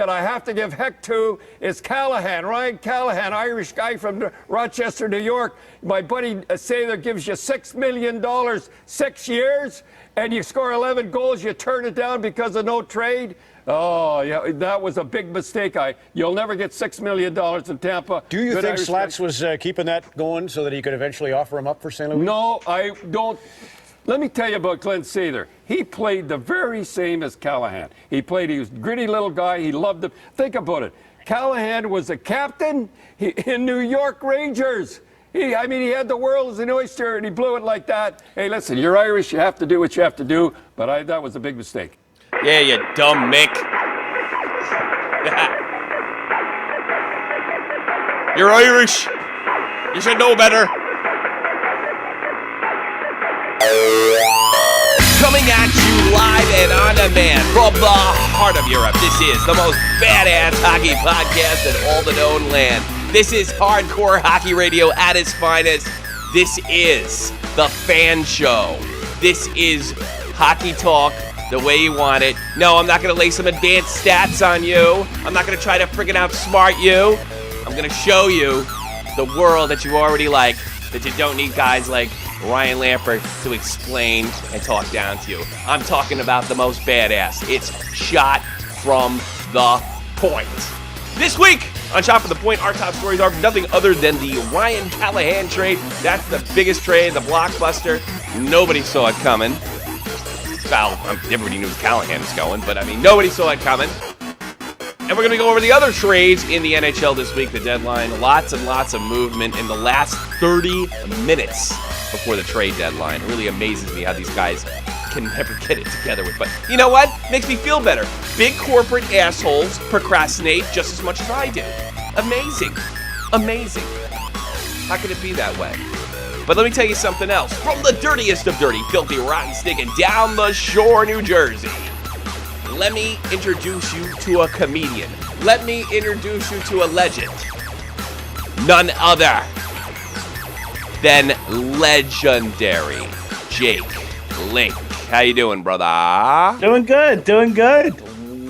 that I have to give heck to is Callahan, Ryan Callahan, Irish guy from Rochester, New York. My buddy Sather gives you $6 million, 6 years, and you score 11 goals, you turn it down because of no trade. Oh, yeah, that was a big mistake. You'll never get $6 million in Tampa. Do you think Slats was keeping that going so that he could eventually offer him up for St. Louis? No, I don't. Let me tell you about Glenn Sather. He played the very same as Callahan. He was a gritty little guy. He loved him. Think about it. Callahan was a captain in New York Rangers. He had the world as an oyster, and he blew it like that. Hey, listen, you're Irish. You have to do what you have to do. But that was a big mistake. Yeah, you dumb Mick. You're Irish. You should know better. Coming at you live and on demand from the heart of Europe. This is the most badass hockey podcast in all the known land. This is hardcore hockey radio at its finest. This is the fan show. This is hockey talk the way you want it. No, I'm not going to lay some advanced stats on you. I'm not going to try to friggin' outsmart you. I'm going to show you the world that you already like, that you don't need guys like Ryan Lampert to explain and talk down to you. I'm talking about the most badass. It's Shot from the Point. This week on Shot from the Point, our top stories are nothing other than the Ryan Callahan trade. That's the biggest trade, the blockbuster. Nobody saw it coming. Well, everybody knew Callahan was going, but nobody saw it coming. And we're going to go over the other trades in the NHL this week, the deadline. Lots and lots of movement in the last 30 minutes before the trade deadline. It really amazes me how these guys can never get it together with. But you know what? Makes me feel better. Big corporate assholes procrastinate just as much as I do. Amazing. Amazing. How could it be that way? But let me tell you something else. From the dirtiest of dirty, filthy, rotten, stinking, down the shore, New Jersey. Let me introduce you to a comedian. Let me introduce you to a legend. None other than legendary Jake Link. How you doing, brother? Doing good, doing good.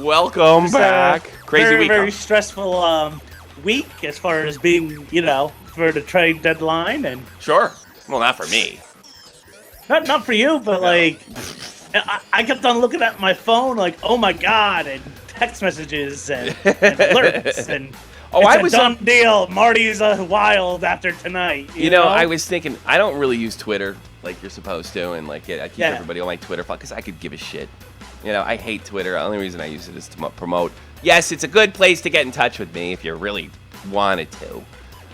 Welcome back. Crazy week. Very stressful week as far as being, for the trade deadline. And Sure. Well, not for me. Not for you, but I kept on looking at my phone like, oh my God, and text messages and alerts and it's a done deal. Marty's wild after tonight. You know, I was thinking, I don't really use Twitter like you're supposed to, and I keep everybody on my Twitter because I could give a shit. I hate Twitter. The only reason I use it is to promote. Yes, it's a good place to get in touch with me if you really wanted to,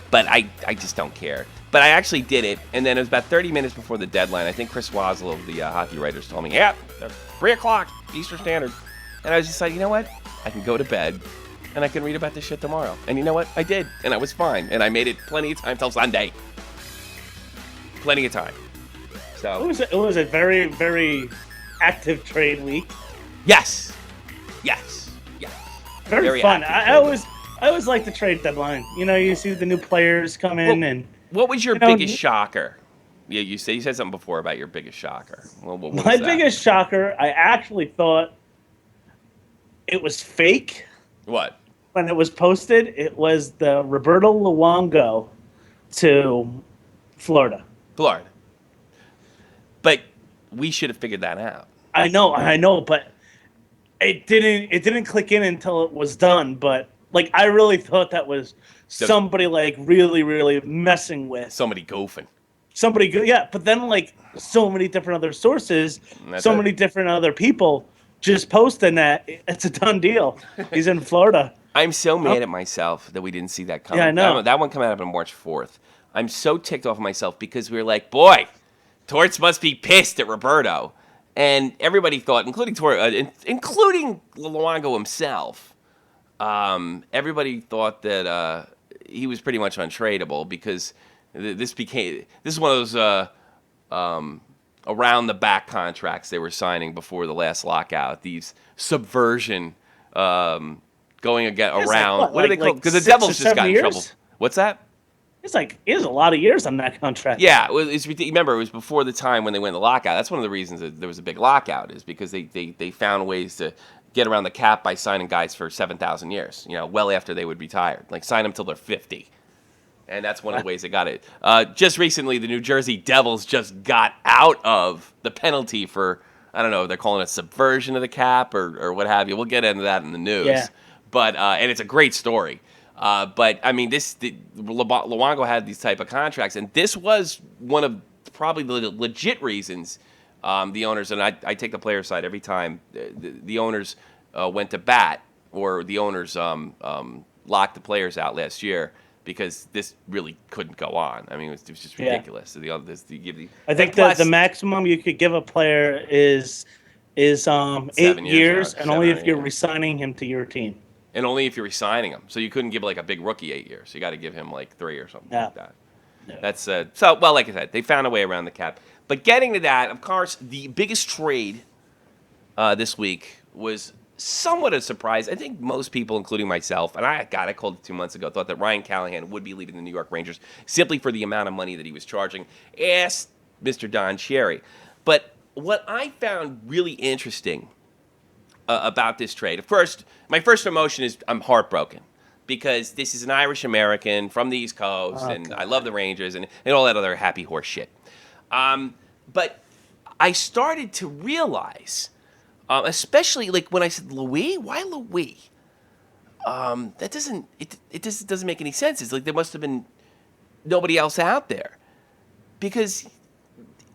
but I just don't care. But I actually did it, and then it was about 30 minutes before the deadline. I think Chris Wazzle of the Hockey Writers told me, 3 o'clock Eastern Standard. And I was just like, you know what? I can go to bed, and I can read about this shit tomorrow. And you know what? I did, and I was fine. And I made it plenty of time till Sunday. Plenty of time. So it was a very, very active trade week. Yes. Very fun. I always like the trade deadline. You see the new players come in and. What was your biggest shocker? Yeah, you said something before about your biggest shocker. What my biggest shocker, I actually thought it was fake. What? When it was posted, it was the Roberto Luongo to Florida. But we should have figured that out. I know, but it didn't click in until it was done, but I really thought that was somebody really, really messing with. Somebody goofing. But then so many different other sources, many different other people just posting that it's a done deal. He's in Florida. I'm so mad at myself that we didn't see that coming. Yeah, I know. That one coming out on March 4th. I'm so ticked off of myself because we were like, boy, Torts must be pissed at Roberto. And everybody thought, including Luongo himself, everybody thought that he was pretty much untradeable because this is one of those around the back contracts they were signing before the last lockout. These subversion going again around. What do they call? Because the Devils just got in trouble. What's that? It's it was a lot of years on that contract. Yeah, remember, it was before the time when they went to lockout. That's one of the reasons that there was a big lockout, is because they found ways to get around the cap by signing guys for 7,000 years, well after they would retire. Like, sign them till they're 50. And that's one of the ways they got it. Just recently, the New Jersey Devils just got out of the penalty for, I don't know, they're calling it subversion of the cap or what have you. We'll get into that in the news. Yeah. But and it's a great story. But, I mean, Luongo had these type of contracts, and this was one of probably the legit reasons the owners, and I take the player side every time, the owners went to bat, or the owners locked the players out last year, because this really couldn't go on. I mean, it was just ridiculous. I think the maximum you could give a player is 8 years, and only if you're re-signing him to your team. And only if you're re-signing him. So you couldn't give like a big rookie 8 years. You got to give him like 3 or something like that. Yeah. That's well, like I said, they found a way around the cap. But getting to that, of course, the biggest trade this week was somewhat a surprise. I think most people, including myself, and I called it 2 months ago, thought that Ryan Callahan would be leaving the New York Rangers simply for the amount of money that he was charging. Asked Mr. Don Cherry. But what I found really interesting about this trade, first, my first emotion is I'm heartbroken, because this is an Irish American from the East Coast, and I love the Rangers and all that other happy horse shit. But I started to realize, especially like when I said Louis, why Louis? That doesn't make any sense. It's like there must have been nobody else out there, because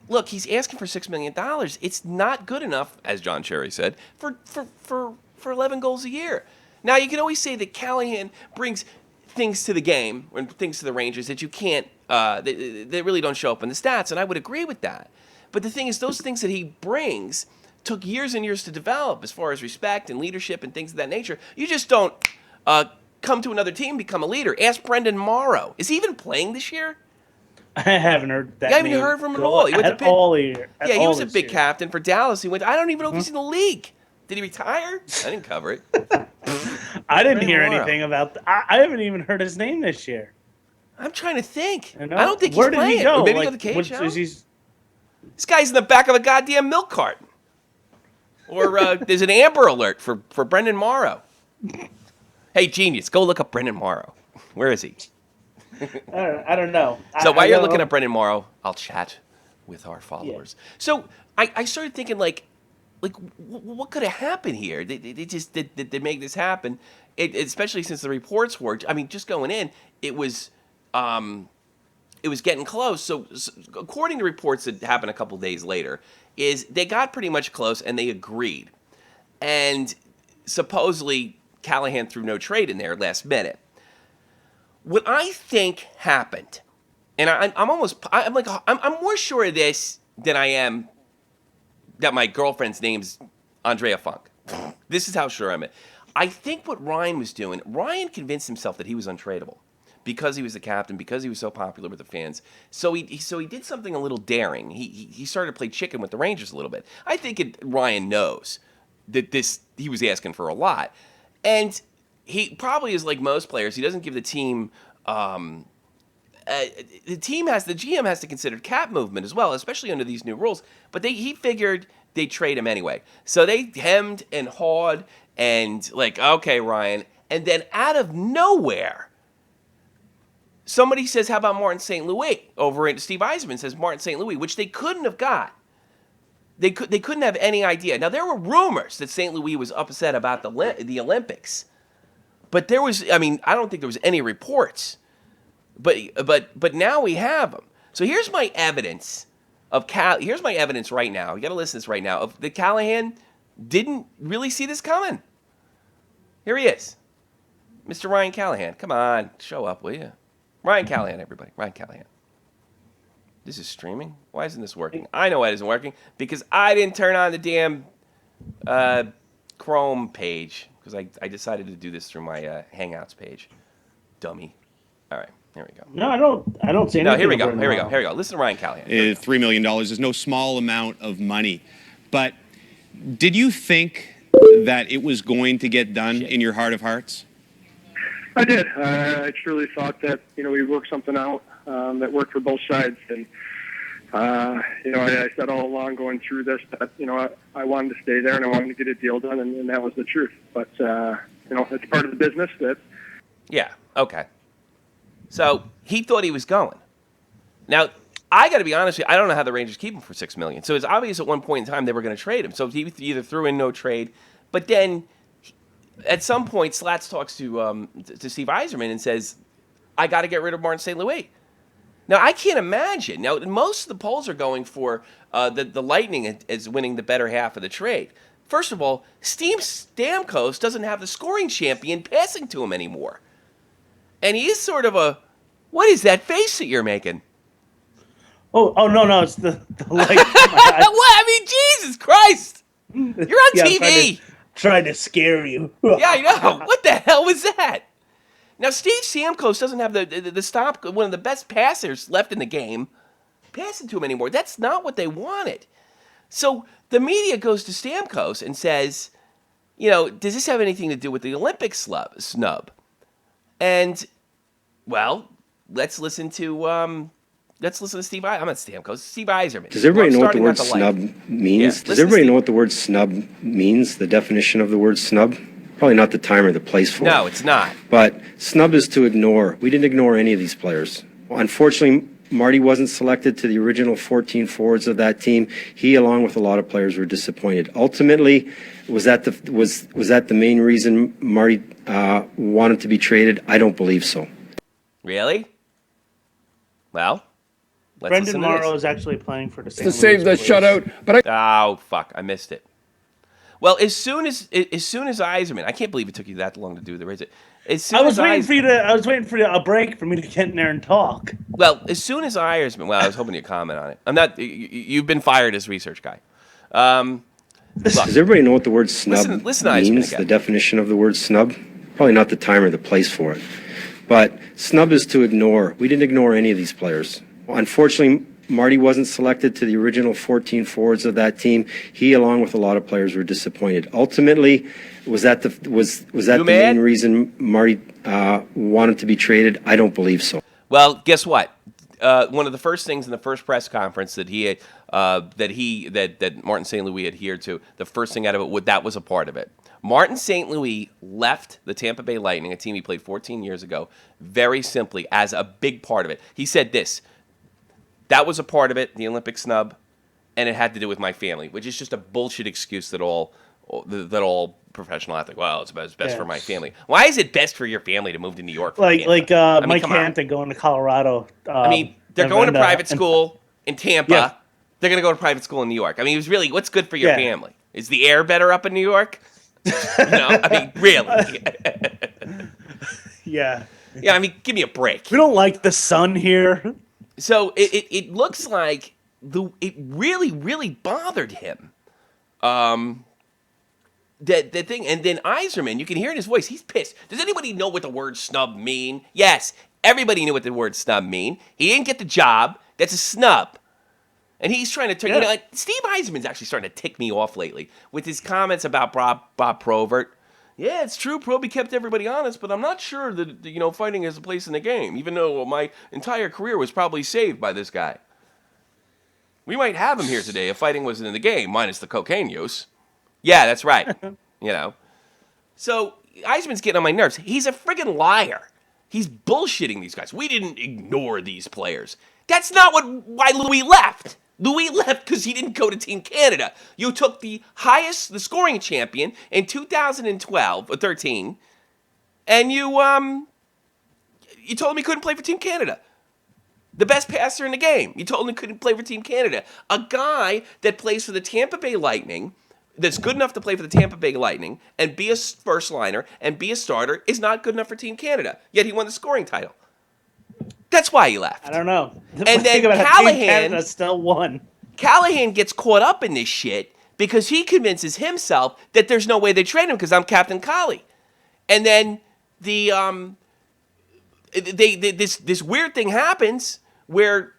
look, he's asking for $6 million. It's not good enough, as John Cherry said, for 11 goals a year. Now, you can always say that Callahan brings things to the game and things to the Rangers that you can't, they really don't show up in the stats, and I would agree with that. But the thing is, those things that he brings took years and years to develop, as far as respect and leadership and things of that nature. You just don't come to another team and become a leader. Ask Brendan Morrow. Is he even playing this year? I haven't heard that. I haven't heard from him at all. He went to all year. Yeah, he was a big captain for Dallas. He went. I don't even know if he's in the league. Did he retire? I didn't cover it. I didn't hear anything about. I haven't even heard his name this year. I'm trying to think. I don't think Where he's did playing. he go? Or maybe go to the KHL. This guy's in the back of a goddamn milk carton. Or there's an Amber Alert for Brendan Morrow. Hey, genius, go look up Brendan Morrow. Where is he? I don't know. So while you're looking at Brendan Morrow, I'll chat with our followers. Yeah. So I started thinking, like what could have happened here? They just did make this happen. Especially since the reports were, I mean, just going in, it was getting close. So according to reports that happened a couple days later, is they got pretty much close and they agreed. And supposedly Callahan threw no trade in there last minute. What I think happened, and I'm more sure of this than I am that my girlfriend's name's Andrea Funk. This is how sure I'm. I think what Ryan was doing, Ryan convinced himself that he was untradeable because he was the captain, because he was so popular with the fans. So he did something a little daring. He started to play chicken with the Rangers a little bit. I think Ryan knows that he was asking for a lot, and he probably is like most players. He doesn't give the team. The GM has to consider cap movement as well, especially under these new rules. But he figured they'd trade him anyway. So they hemmed and hawed and like, okay, Ryan. And then out of nowhere, somebody says, how about Martin St. Louis? Over at Steve Yzerman says Martin St. Louis, which they couldn't have got. They couldn't have any idea. Now, there were rumors that St. Louis was upset about the Olympics. But there was, I mean, I don't think there was any reports. But now we have them. So here's my evidence here's my evidence right now. You got to listen to this right now. Of the Callahan didn't really see this coming. Here he is. Mr. Ryan Callahan. Come on, show up, will you? Ryan Callahan, everybody. Ryan Callahan. This is streaming? Why isn't this working? I know why it isn't working. Because I didn't turn on the damn Chrome page. Because I decided to do this through my Hangouts page. Dummy. All right, here we go. No, I don't see anything. No, here we go. Listen to Ryan Callahan. $3 million is no small amount of money. But did you think that it was going to get done in your heart of hearts? I did. I truly thought that, we worked something out that worked for both sides. And I said all along going through this that, I wanted to stay there and I wanted to get a deal done, and that was the truth. But, it's part of the business that... Yeah, okay. So he thought he was going. Now, I got to be honest with you, I don't know how the Rangers keep him for $6 million. So it's obvious at one point in time they were going to trade him. So he either threw in no trade, but then at some point Slats talks to Steve Yzerman and says, I got to get rid of Martin St. Louis. Now, I can't imagine. Now, most of the polls are going for the Lightning as winning the better half of the trade. First of all, Steve Stamkos doesn't have the scoring champion passing to him anymore. And he is sort of a, what is that face that you're making? Oh no, it's the light. What? I mean, Jesus Christ. You're on TV. Trying to scare you. Yeah, I know. What the hell was that? Now, Steve Stamkos doesn't have the stop, one of the best passers left in the game, passing to him anymore. That's not what they wanted. So the media goes to Stamkos and says, does this have anything to do with the Olympic snub? And, well, let's listen to Steve. I'm not Stamkos. Steve Yzerman. Does everybody know what the word snub means? Yeah, Does everybody know what the word snub means? The definition of the word snub? Probably not the time or the place for it. No, it's not. But snub is to ignore. We didn't ignore any of these players. Unfortunately, Marty wasn't selected to the original 14 forwards of that team. He, along with a lot of players, were disappointed. Ultimately, was that the main reason Marty wanted to be traded? I don't believe so. Really? Well, let's Brendan listen to Morrow this. is actually playing for the St. To save the Louis shutout, but Oh, fuck. I missed it. Well, as soon as Yzerman, I can't believe it took you that long to do the raise. I was waiting for a break for me to get in there and talk. Well, as soon as Yzerman, I was hoping you'd comment on it. I'm not. You've been fired as research guy. Does everybody know what the word snub listen to means? Yzerman again. The definition of the word snub? Probably not the time or the place for it. But snub is to ignore. We didn't ignore any of these players. Unfortunately, Marty wasn't selected to the original 14 forwards of that team. He, along with a lot of players, were disappointed. Ultimately, was that the main reason Marty wanted to be traded? I don't believe so. Well, guess what? One of the first things in the first press conference that Martin St. Louis adhered to, the first thing out of it, that was a part of it. Martin St. Louis left the Tampa Bay Lightning, a team he played 14 years ago, very simply as a big part of it. He said this. That was a part of it, the Olympic snub, and it had to do with my family, which is just a bullshit excuse that all professional athletes. Well, it's best for my family. Why is it best for your family to move to New York? Mike Hampton going to Colorado. They're going to private school in Tampa. Yeah. They're going to go to private school in New York. I mean, it was really what's good for your family. Is the air better up in New York? Really. Yeah. Yeah, I mean, give me a break. We don't like the sun here. So it looks like it really, really bothered him. That thing, and then Yzerman, you can hear in his voice, he's pissed. Does anybody know what the word snub mean? Yes, everybody knew what the word snub mean. He didn't get the job. That's a snub. And he's trying to turn, Steve Yzerman's actually starting to tick me off lately with his comments about Bob Probert. Yeah, it's true. Proby kept everybody honest, but I'm not sure that, fighting has a place in the game, even though my entire career was probably saved by this guy. We might have him here today if fighting wasn't in the game, minus the cocaine use. Yeah, that's right. So Yzerman's getting on my nerves. He's a friggin' liar. He's bullshitting these guys. We didn't ignore these players. That's not why Louis left. Louis left because he didn't go to Team Canada. You took the scoring champion in 2012 or 13, and you told him he couldn't play for Team Canada. The best passer in the game. You told him he couldn't play for Team Canada. A guy that plays for the Tampa Bay Lightning, that's good enough to play for the Tampa Bay Lightning and be a first liner and be a starter is not good enough for Team Canada. Yet he won the scoring title. That's why he left. I don't know. And then Callahan still won. Callahan gets caught up in this shit because he convinces himself that there's no way they trade him because I'm Captain Collie. And then this weird thing happens where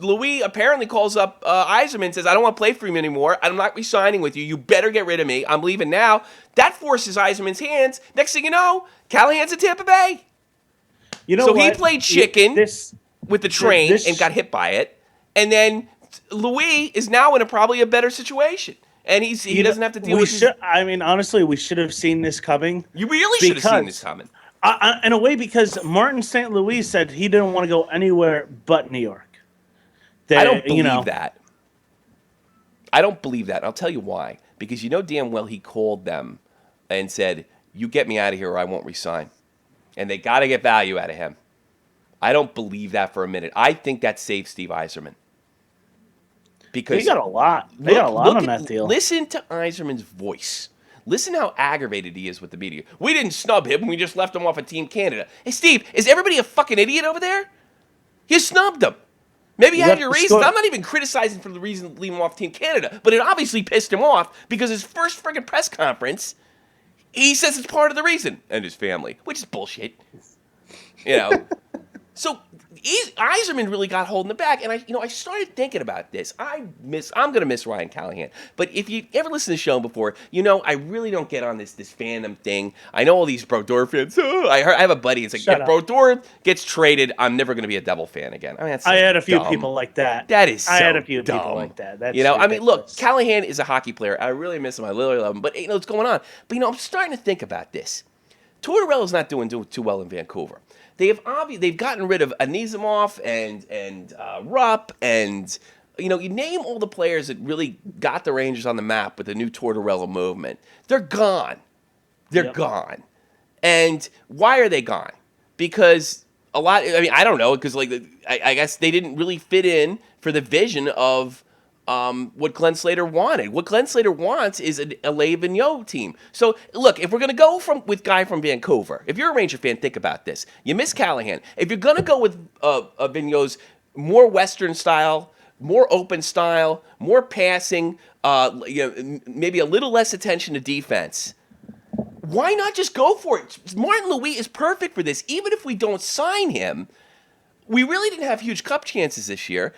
Louis apparently calls up Yzerman and says, I don't want to play for him anymore. I'm not re-signing with you. You better get rid of me. I'm leaving now. That forces Yzerman's hands. Next thing you know, Callahan's in Tampa Bay. You know so he played chicken with the train and got hit by it. And then Louis is now in probably a better situation. And he doesn't have to deal with I mean, honestly, we should have seen this coming. You really should have seen this coming. In a way, because Martin St. Louis said he didn't want to go anywhere but New York. I don't believe that. I don't believe that. And I'll tell you why. Because you know damn well he called them and said, you get me out of here or I won't resign. And they got to get value out of him. I don't believe that for a minute. I think that saved Steve Yzerman. Because they got a lot. They got a lot on that deal. Listen to Yzerman's voice. Listen how aggravated he is with the media. We didn't snub him. We just left him off of Team Canada. Hey, Steve, is everybody a fucking idiot over there? You snubbed him. Maybe you had your reasons. I'm not even criticizing for the reason to leave him off Team Canada, but it obviously pissed him off because his first friggin' press conference, he says it's part of the reason, and his family, which is bullshit. You know. So Yzerman really got holding the back, and I started thinking about this. I'm gonna miss Ryan Callahan. But if you ever listened to the show before, you know I really don't get on this fandom thing. I know all these Brodeur fans. I have a buddy. It's like if Brodeur gets traded, I'm never gonna be a Devil fan again. I mean, that's I had a few dumb. People like that. That is so I had a few dumb. people like that. That's ridiculous. I mean, look, ridiculous. Callahan is a hockey player. I really miss him. I literally love him. But you know what's going on. But I'm starting to think about this. Tortorella's not doing too well in Vancouver. They've gotten rid of Anisimov and Rupp and you name all the players that really got the Rangers on the map with the new Tortorella movement. They're gone. They're gone. And why are they gone? Because I don't know, because I guess they didn't really fit in for the vision of what Glenn Slater wanted. What Glenn Slater wants is a Le Vigneault team. So, look, if we're going to go with guy from Vancouver, if you're a Ranger fan, think about this. You miss Callahan. If you're going to go with Vigneault's more Western style, more open style, more passing, maybe a little less attention to defense, why not just go for it? Martin Louis is perfect for this. Even if we don't sign him, we really didn't have huge cup chances this year.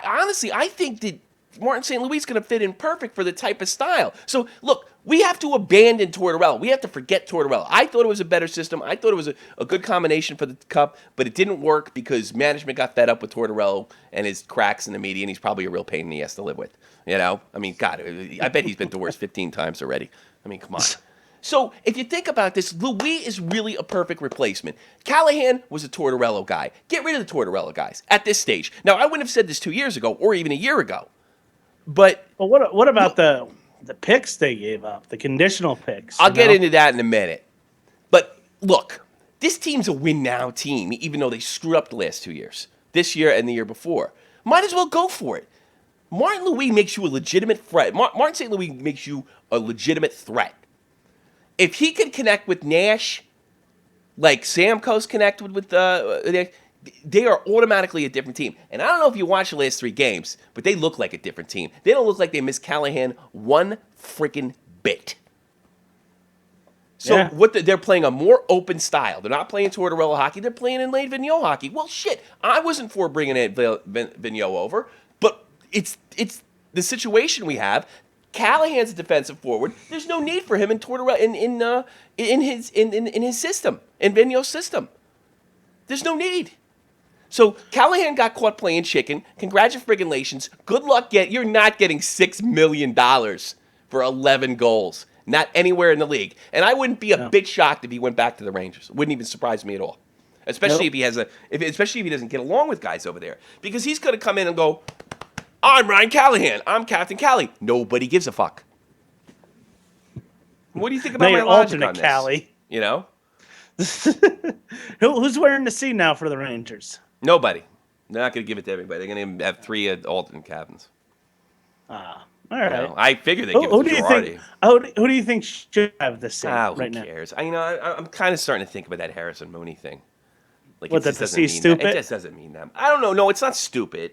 Honestly, I think that Martin St. Louis is going to fit in perfect for the type of style. So, look, we have to abandon Tortorella. We have to forget Tortorella. I thought it was a better system. I thought it was a good combination for the Cup, but it didn't work because management got fed up with Tortorella and his cracks in the media, and he's probably a real pain in the ass to live with. I mean, God, I bet he's been divorced 15 times already. I mean, come on. So if you think about this, Louis is really a perfect replacement. Callahan was a Tortorella guy. Get rid of the Tortorella guys at this stage. Now, I wouldn't have said this 2 years ago or even a year ago. But what about the picks they gave up, the conditional picks? I'll get into that in a minute. But look, this team's a win-now team, even though they screwed up the last 2 years, this year and the year before. Might as well go for it. Martin Louis makes you a legitimate threat. Martin St. Louis makes you a legitimate threat. If he could connect with Nash, like Samco's connected with they are automatically a different team. And I don't know if you watched the last 3 games, but they look like a different team. They don't look like they miss Callahan one freaking bit. So they're playing a more open style. They're not playing Tortorella hockey. They're playing in Le Vigneault hockey. Well, shit, I wasn't for bringing Vigneault over, but it's the situation we have. Callahan's a defensive forward. There's no need for him in Tortorella in his system, in Vigneault's system. There's no need. So Callahan got caught playing chicken. Congratulations. Good luck. You're not getting $6 million for 11 goals. Not anywhere in the league. And I wouldn't be a bit shocked if he went back to the Rangers. It wouldn't even surprise me at all. Especially if he doesn't get along with guys over there, because he's going to come in and go, I'm Ryan Callahan. I'm Captain Callie. Nobody gives a fuck. What do you think about my logic on this? Callie. You know? Who's wearing the C now for the Rangers? Nobody. They're not going to give it to everybody. They're going to have 3 alternate captains. All right. I figured they'd give it to Girardi. Who do you think should have the C right now? Who cares? I'm kind of starting to think about that Harrison Mooney thing. Like, what, that the C stupid? It just doesn't mean that. I don't know. No, it's not stupid.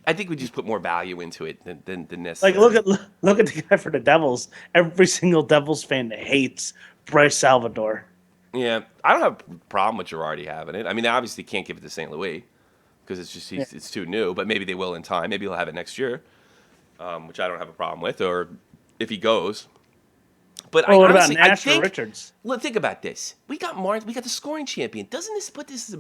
I think we just put more value into it than this. Like, look at the guy for the Devils. Every single Devils fan hates Bryce Salvador. Yeah, I don't have a problem with Girardi having it. I mean, they obviously can't give it to St. Louis because it's too new. But maybe they will in time. Maybe he'll have it next year, which I don't have a problem with. Or if he goes. But what about Nash or Richards? Look, think about this. We got Murtz. We got the scoring champion. Doesn't this put this as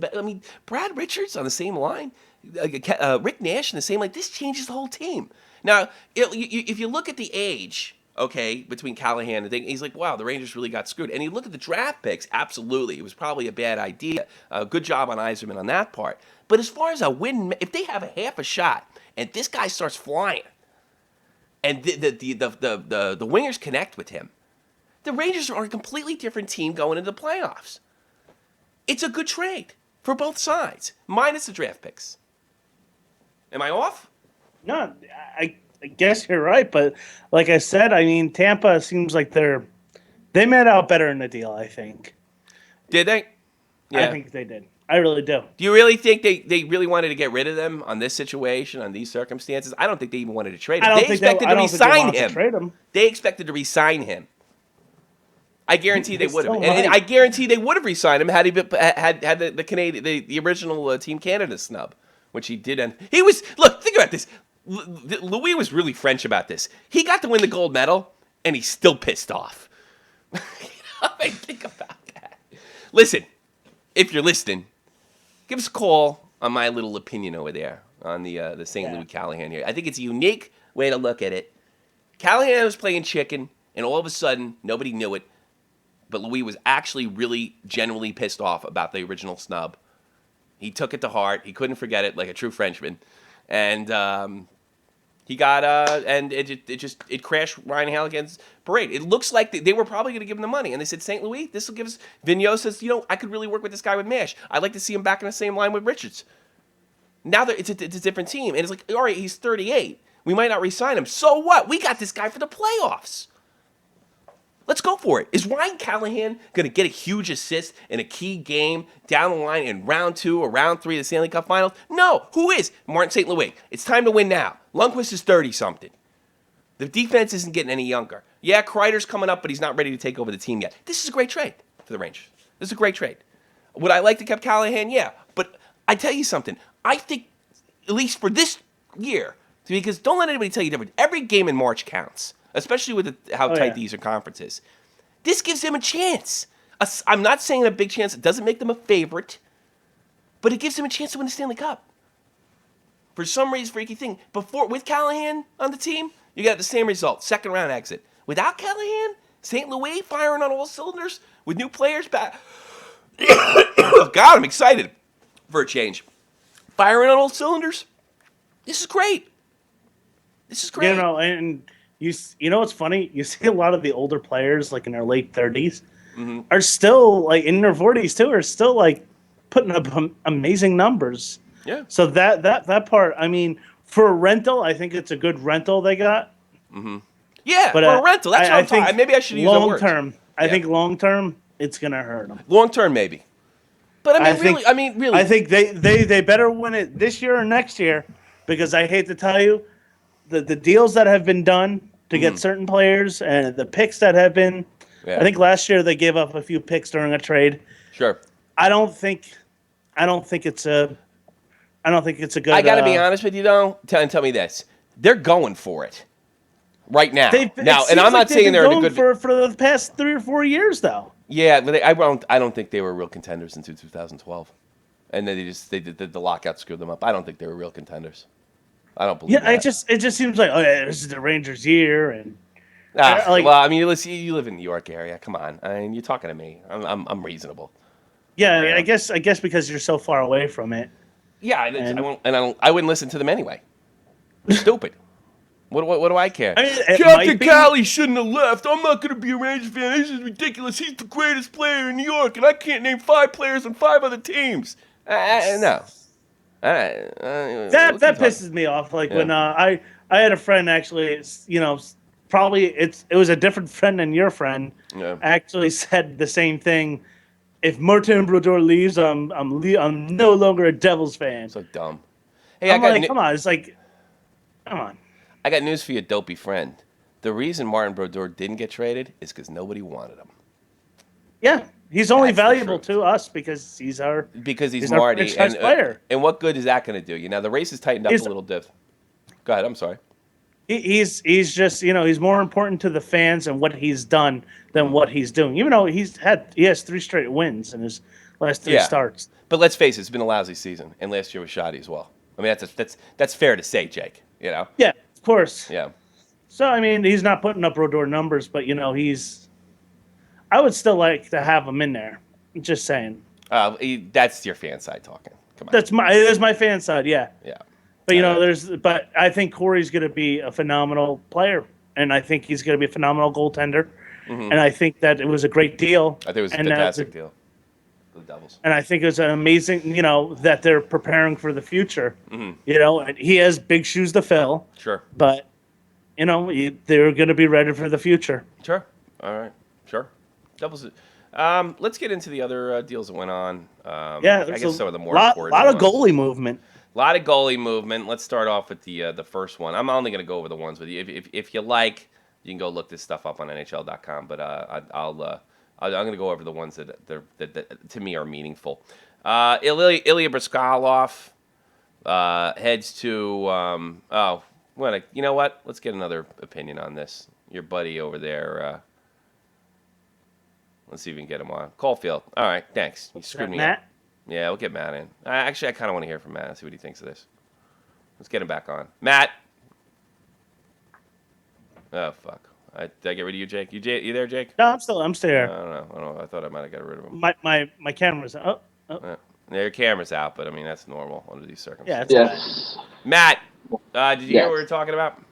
Brad Richards on the same line Rick Nash in the same, like, this changes the whole team. Now, if you look at the age, okay, between Callahan and he's like, wow, the Rangers really got screwed. And you look at the draft picks, absolutely. It was probably a bad idea. Good job on Yzerman on that part. But as far as a win, if they have a half a shot and this guy starts flying and the wingers connect with him, the Rangers are a completely different team going into the playoffs. It's a good trade for both sides, minus the draft picks. Am I off? No, I guess you're right, but like I said, I mean, Tampa seems like they made out better in the deal, I think. Did they? Yeah. I think they did. I really do. Do you really think they really wanted to get rid of them on this situation, on these circumstances? I don't think they even wanted to trade him. They expected to re-sign him. They expected to re-sign him. I guarantee they would have. And I guarantee they would have re-signed him had he had the Canadian, the original Team Canada snub, which he did. And he was, look, think about this. Louis was really French about this. He got to win the gold medal, and he's still pissed off. Think about that. Listen, if you're listening, give us a call on my little opinion over there on the St. Louis Callahan here. I think it's a unique way to look at it. Callahan was playing chicken, and all of a sudden, nobody knew it, but Louis was actually really genuinely pissed off about the original snub. He took it to heart. He couldn't forget it like a true Frenchman. And he got and it crashed Ryan Halligan's parade. It looks like they were probably going to give him the money, and they said, St. Louis, this will give us. Vigneault says, I could really work with this guy with Mash. I'd like to see him back in the same line with Richards. Now that it's a different team, and it's like, all right, he's 38. We might not re-sign him. So what? We got this guy for the playoffs. Let's go for it. Is Ryan Callahan going to get a huge assist in a key game down the line in round 2 or round 3 of the Stanley Cup Finals? No. Who is? Martin St. Louis. It's time to win now. Lundqvist is 30-something. The defense isn't getting any younger. Yeah, Kreider's coming up, but he's not ready to take over the team yet. This is a great trade for the Rangers. This is a great trade. Would I like to keep Callahan? Yeah. But I tell you something. I think, at least for this year, because don't let anybody tell you different. Every game in March counts. Especially with how tight the Eastern Conference is. This gives them a chance. I'm not saying a big chance. It doesn't make them a favorite. But it gives them a chance to win the Stanley Cup. For some reason, freaky thing. With Callahan on the team, you got the same result. Second round exit. Without Callahan, St. Louis firing on all cylinders with new players back. Oh, God, I'm excited for a change. Firing on all cylinders. This is great. This is great. And you know what's funny? You see a lot of the older players, like in their late 30s, are still, like, in their 40s too, are still, like, putting up amazing numbers. Yeah. So that part, I mean, for a rental, I think it's a good rental they got. Mm-hmm. Yeah, but, for a rental. That's what I'm talking. Maybe I should use the word. I think long term, it's gonna hurt them. Long term, maybe. But I mean, really. I think they better win it this year or next year, because I hate to tell you, the deals that have been done to get certain players and the picks that have been, I think last year they gave up a few picks during a trade. Sure. I don't think it's a good. I got to be honest with you though. Tell me this: they're going for it right now. And I'm not saying they're in a good for the past 3 or 4 years though. Yeah, but I don't think they were real contenders until 2012, and then they did the lockout screwed them up. I don't think they were real contenders. I don't believe that. It just seems like, this is the Rangers' year, and well, I mean, you live in the New York area. Come on, I mean, you're talking to me. I'm reasonable. Yeah, I guess because you're so far away from it. Yeah, I wouldn't listen to them anyway. They're stupid. What do I care? I mean, Captain Cali shouldn't have left. I'm not going to be a Rangers fan. This is ridiculous. He's the greatest player in New York, and I can't name 5 players on 5 other teams. No. That pisses me off. Like when I had a friend actually, it was a different friend than your friend. Yeah. Actually said the same thing. If Martin Brodeur leaves, I'm no longer a Devils fan. So dumb. Hey, come on. It's like, come on. I got news for you, dopey friend. The reason Martin Brodeur didn't get traded is because nobody wanted him. Yeah. He's only valuable to us because he's Marty. Player. And what good is that going to do you? Now, the race has tightened up a little bit. Go ahead. I'm sorry. He's just, he's more important to the fans and what he's done than what he's doing. Even though he has 3 straight wins in his last 3 starts. But let's face it, it's been a lousy season. And last year was shoddy as well. I mean, that's fair to say, Jake. You know? Yeah, of course. Yeah. So, I mean, he's not putting up Rodor numbers, but, I would still like to have him in there. Just saying. That's your fan side talking. Come on. That's my fan side, yeah. Yeah. But, but I think Corey's going to be a phenomenal player, and I think he's going to be a phenomenal goaltender. And I think that it was a great deal. I think it was a fantastic deal. The Devils. And I think it's an amazing, that they're preparing for the future. And he has big shoes to fill. Sure. But, they're going to be ready for the future. Sure. All right. Sure. Devils. Let's get into the other deals that went on. I guess some of the more important lot of ones. goalie movement. A lot of goalie movement. Let's start off with the first one. I'm only going to go over the ones with you. If you like, you can go look this stuff up on NHL.com. But I'm going to go over the ones that to me are meaningful. Ilya Bryzgalov heads to you know what? Let's get another opinion on this. Your buddy over there. Let's see if we can get him on. Caulfield. All right, thanks. You screwed me up. Yeah, we'll get Matt in. I kind of want to hear from Matt and see what he thinks of this. Let's get him back on. Matt. Oh, fuck. Did I get rid of you, Jake? You there, Jake? No, I'm still here. I don't know. I thought I might have got rid of him. My camera's up. Yeah, your camera's out, but I mean, that's normal under these circumstances. Yeah, it's fine. Matt, did you hear what we were talking about?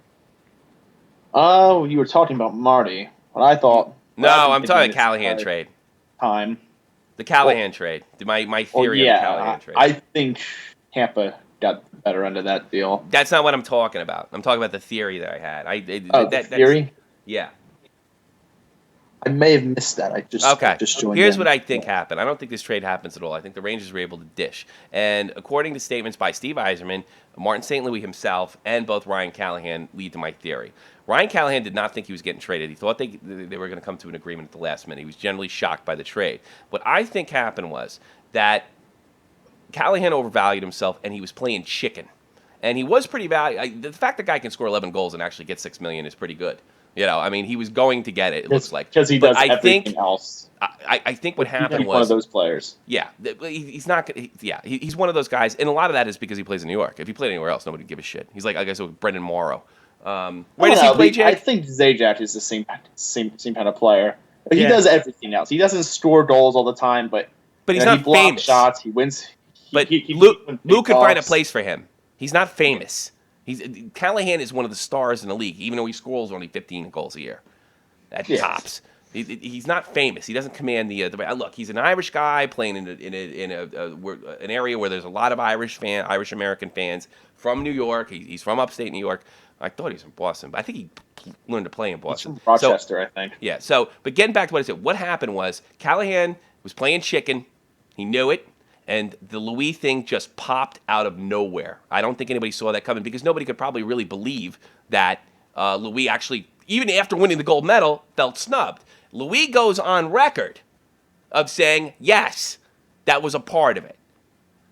Oh, you were talking about Marty. What I thought. No, I'm talking Callahan trade. The Callahan trade. My theory of the Callahan trade. I think Tampa got the better end of that deal. That's not what I'm talking about. I'm talking about the theory that I had. The theory? Yeah. I may have missed that. I just joined Here's in. what I think happened. I don't think this trade happens at all. I think the Rangers were able to dish. And according to statements by Steve Yzerman, Martin St. Louis himself, and both Ryan Callahan lead to my theory. Ryan Callahan did not think he was getting traded. He thought they were going to come to an agreement at the last minute. He was generally shocked by the trade. What I think happened was that Callahan overvalued himself, and he was playing chicken. And he was pretty valuable. The fact that guy can score 11 goals and actually get $6 million is pretty good. I mean, he was going to get it. It looks like because he does everything else. I think what happened was one of those players. Yeah, he's not. He's one of those guys, and a lot of that is because he plays in New York. If he played anywhere else, nobody would give a shit. He's like I guess with Brendan Morrow. Where does he play, Jake? I think Zajac is the same kind of player. He does everything else. He doesn't score goals all the time, but he's not he blocks famous. Shots. He wins. But Luke could find a place for him. He's not famous. Callahan is one of the stars in the league, even though he scores only 15 goals a year. At tops. He's not famous. He doesn't command the look. He's an Irish guy playing in an area where there's a lot of Irish American fans from New York. He's from upstate New York. I thought he was from Boston, but I think he learned to play in Boston. He's from Rochester, I think. Yeah. But getting back to what I said, what happened was Callahan was playing chicken. He knew it. And the Louis thing just popped out of nowhere. I don't think anybody saw that coming because nobody could probably really believe that Louis actually, even after winning the gold medal, felt snubbed. Louis goes on record of saying, yes, that was a part of it.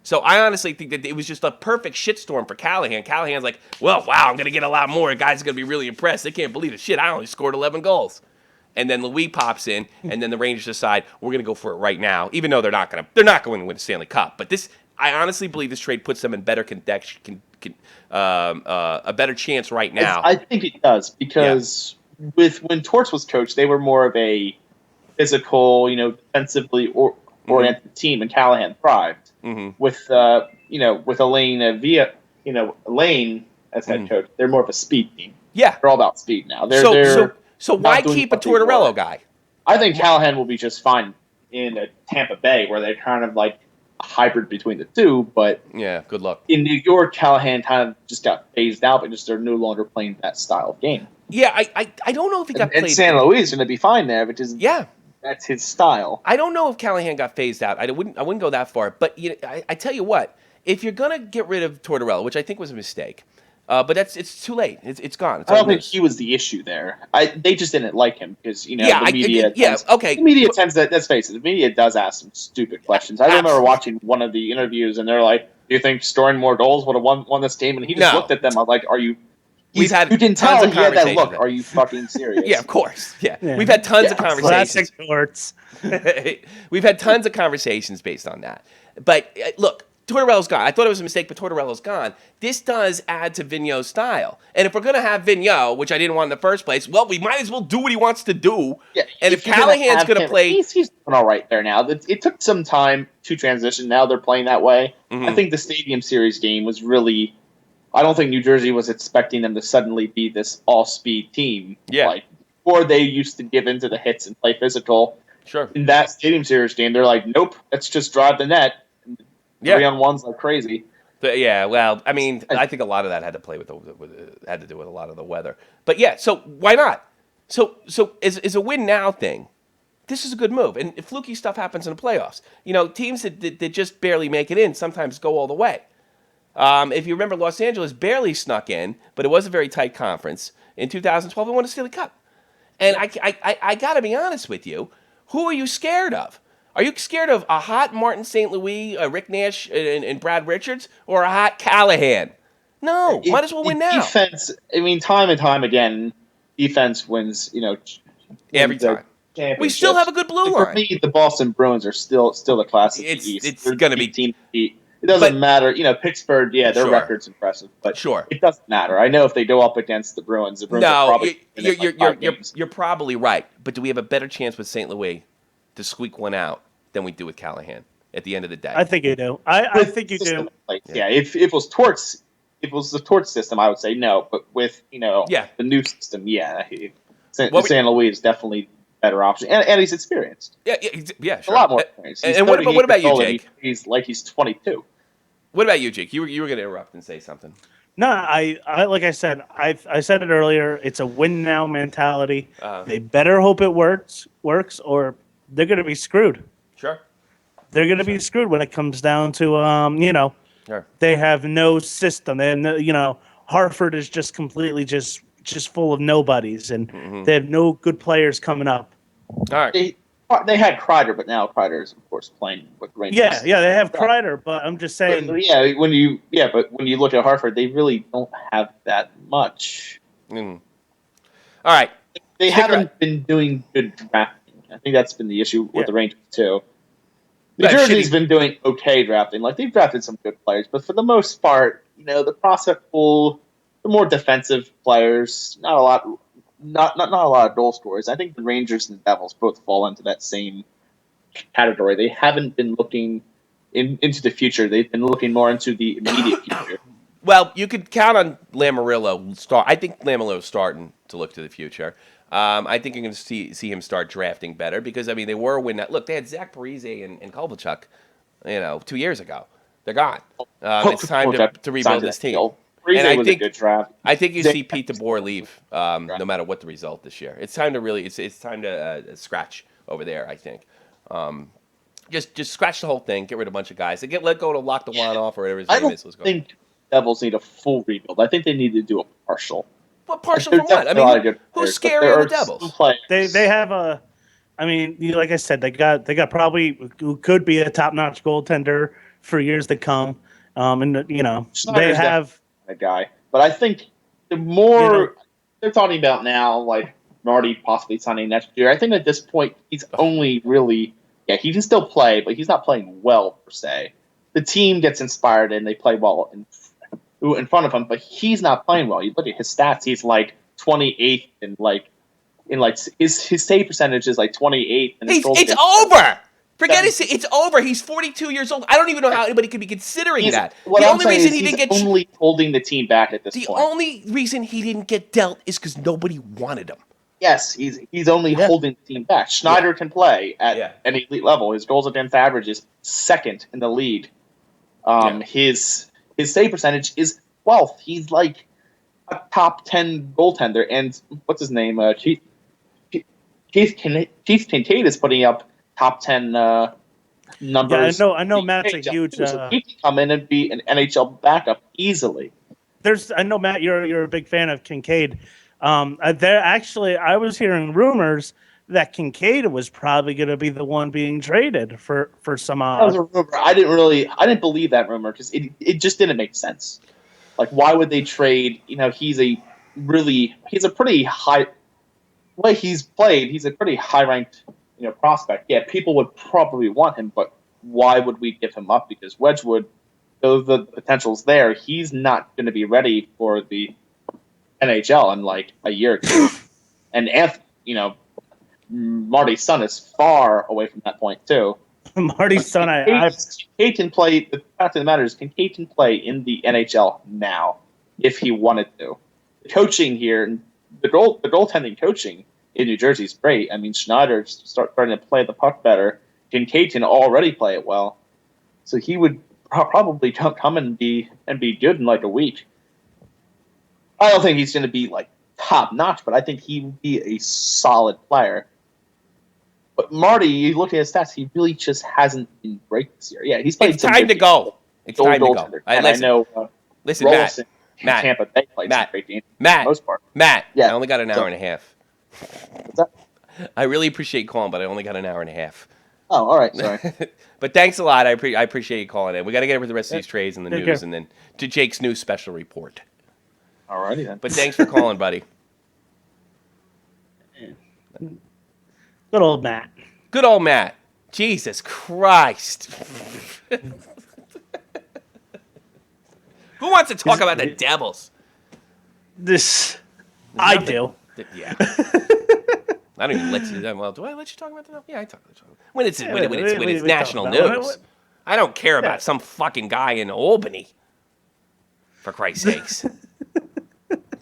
So I honestly think that it was just a perfect shitstorm for Callahan. Callahan's like, well, wow, I'm going to get a lot more. Guys are going to be really impressed. They can't believe it. Shit, I only scored 11 goals. And then Louis pops in, and then the Rangers decide we're going to go for it right now, even though they're not going to win the Stanley Cup. But this, I honestly believe this trade puts them in better a better chance right now. I think it does because when Torts was coached, they were more of a physical, defensively oriented team, and Callahan thrived with Elaine Elaine as head coach. They're more of a speed team. Yeah, they're all about speed now. So why keep a Tortorella guy? I think Callahan will be just fine in Tampa Bay, where they're kind of like a hybrid between the two. But yeah, good luck. In New York, Callahan kind of just got phased out, but just they're no longer playing that style of game. Yeah, I don't know if he got played. And San Luis is going to be fine there, because that's his style. I don't know if Callahan got phased out. I wouldn't go that far. But I tell you what, if you're going to get rid of Tortorella, which I think was a mistake. But it's too late. It's gone. I don't think he was the issue there. They just didn't like him because the media. The media tends to. Let's face it, the media does ask some stupid questions. I remember watching one of the interviews, and they're like, "Do you think scoring more goals would have won this game?" And he just looked at them. I was like, "Are you?" You can tell he had that look. Are you fucking serious? Yeah, of course. Yeah. We've had tons of conversations. Classic Murtz. We've had tons of conversations based on that. But look. Tortorella's gone. I thought it was a mistake, but Tortorella's gone. This does add to Vigneault's style. And if we're going to have Vigneault, which I didn't want in the first place, well, we might as well do what he wants to do. Yeah, and if Callahan's going to play... He's doing all right there now. It took some time to transition. Now they're playing that way. Mm-hmm. I think the Stadium Series game was really... I don't think New Jersey was expecting them to suddenly be this all-speed team. Yeah. Like, or they used to give into the hits and play physical. Sure. In that Stadium Series game, they're like, nope, let's just drive the net. 3-on-1s like crazy. Yeah, well, I mean, I think a lot of that had to play had to do with a lot of the weather. But yeah, so why not? So is a win now thing. This is a good move, and fluky stuff happens in the playoffs. You know, teams that just barely make it in sometimes go all the way. If you remember, Los Angeles barely snuck in, but it was a very tight conference. In 2012, they won a Stanley Cup. And I got to be honest with you. Who are you scared of? Are you scared of a hot Martin St. Louis, Rick Nash, and Brad Richards, or a hot Callahan? No, might as well win now. Defense, I mean, time and time again, defense wins, Every time. We still have a good blue line. For me, the Boston Bruins are still the class of the East. It's going to be team to beat. It doesn't matter. Pittsburgh, their Sure. record's impressive, but Sure. it doesn't matter. I know if they go up against the Bruins are probably you're probably right. But do we have a better chance with St. Louis to squeak one out than we do with Callahan at the end of the day? I think you do. I think you do. If it was Torts, if it was the Torts system, I would say no. But with the new system, St. Louis is definitely a better option, and he's experienced. Yeah, sure. A lot more experienced. And what about you, Jake? He's 22. What about you, Jake? You were going to interrupt and say something. No, I like I said, I said it earlier. It's a win now mentality. They better hope it works, or they're going to be screwed. Sure. They're going to be screwed when it comes down to Sure. They have no system. They have no, Hartford is just completely just full of nobodies, and they have no good players coming up. All right. They had Kreider, but now Kreider is of course playing with Rangers. Yeah, they have Kreider, but I'm just saying. But when you look at Hartford, they really don't have that much. All right. They haven't been doing good drafting. I think that's been the issue with the Rangers too. New Jersey's been doing okay drafting. Like, they've drafted some good players, but for the most part, the prospect pool, the more defensive players, not a lot of goal scorers. I think the Rangers and the Devils both fall into that same category. They haven't been looking into the future. They've been looking more into the immediate future. Well, you could count on Lamoriello. I think Lamoriello's starting to look to the future. I think you're going to see him start drafting better because, I mean, they were a win. Look, they had Zach Parise and Kovalchuk, 2 years ago. They're gone. It's time to rebuild this team. And I think, I think you see Pete DeBoer leave no matter what the result this year. It's time to really it's time to scratch over there, I think. Just scratch the whole thing, get rid of a bunch of guys. Let go to Lock the One off or whatever his name is. I don't think Devils need a full rebuild. I think they need to do a partial. What partial from what? I mean, who's scary of the Devils? They have a. I mean, like I said, they got probably who could be a top-notch goaltender for years to come. And they have a guy, but I think the more they're talking about now, like Marty possibly signing next year. I think at this point he's only really he can still play, but he's not playing well per se. The team gets inspired and they play well in front of him, but he's not playing well. You look at his stats; he's like 28th in his save percentage is like 28th. And it's over. Forget it. It's over. He's 42 years old. I don't even know how anybody could be considering that. The only reason he didn't get only holding the team back at this point. The only reason he didn't get dealt is because nobody wanted him. Yes, he's only holding the team back. Schneider can play at an elite level. His goals against average is second in the league. His save percentage is 12th. He's like a top 10 goaltender. And what's his name? Keith Kincaid is putting up top 10 numbers. Yeah, I know Matt's a huge. He can come in and be an NHL backup easily. I know, Matt, you're a big fan of Kincaid. I was hearing rumors that Kincaid was probably going to be the one being traded for some. That was a rumor. I didn't believe that rumor because it just didn't make sense. Like, why would they trade? He's a pretty high. The way he's played, he's a pretty high ranked prospect. Yeah, people would probably want him, but why would we give him up? Because Wedgwood the potential's there. He's not going to be ready for the NHL in like a year or two. And Marty's son is far away from that point too. Marty's son, Kate can play. The fact of the matter is, can Kate play in the NHL now if he wanted to? The coaching here, the goaltending coaching in New Jersey is great. I mean, Schneider's starting to play the puck better. Kincaid can already play it well, so he would probably come and be good in like a week. I don't think he's going to be like top notch, but I think he would be a solid player. But Marty, you look at his stats, he really just hasn't been great this year. Yeah, he's played. It's time to go. It's time to go. And I know. Listen, Matt. Tampa Bay played some great games for the most part. Matt. Yeah. I only got an hour and a half. What's that? I really appreciate calling, but I only got an hour and a half. Oh, all right. Sorry. But thanks a lot. I appreciate you calling in. We got to get over the rest of these trades and the news, and then to Jake's new special report. All righty then. But thanks for calling, buddy. Good old Matt. Good old Matt. Jesus Christ. Who wants to talk about the Devils? I do. Yeah. I don't even let you. Well, do I let you talk about that? Yeah, I talk about it. When it's national news. I don't care about some fucking guy in Albany. For Christ's sakes.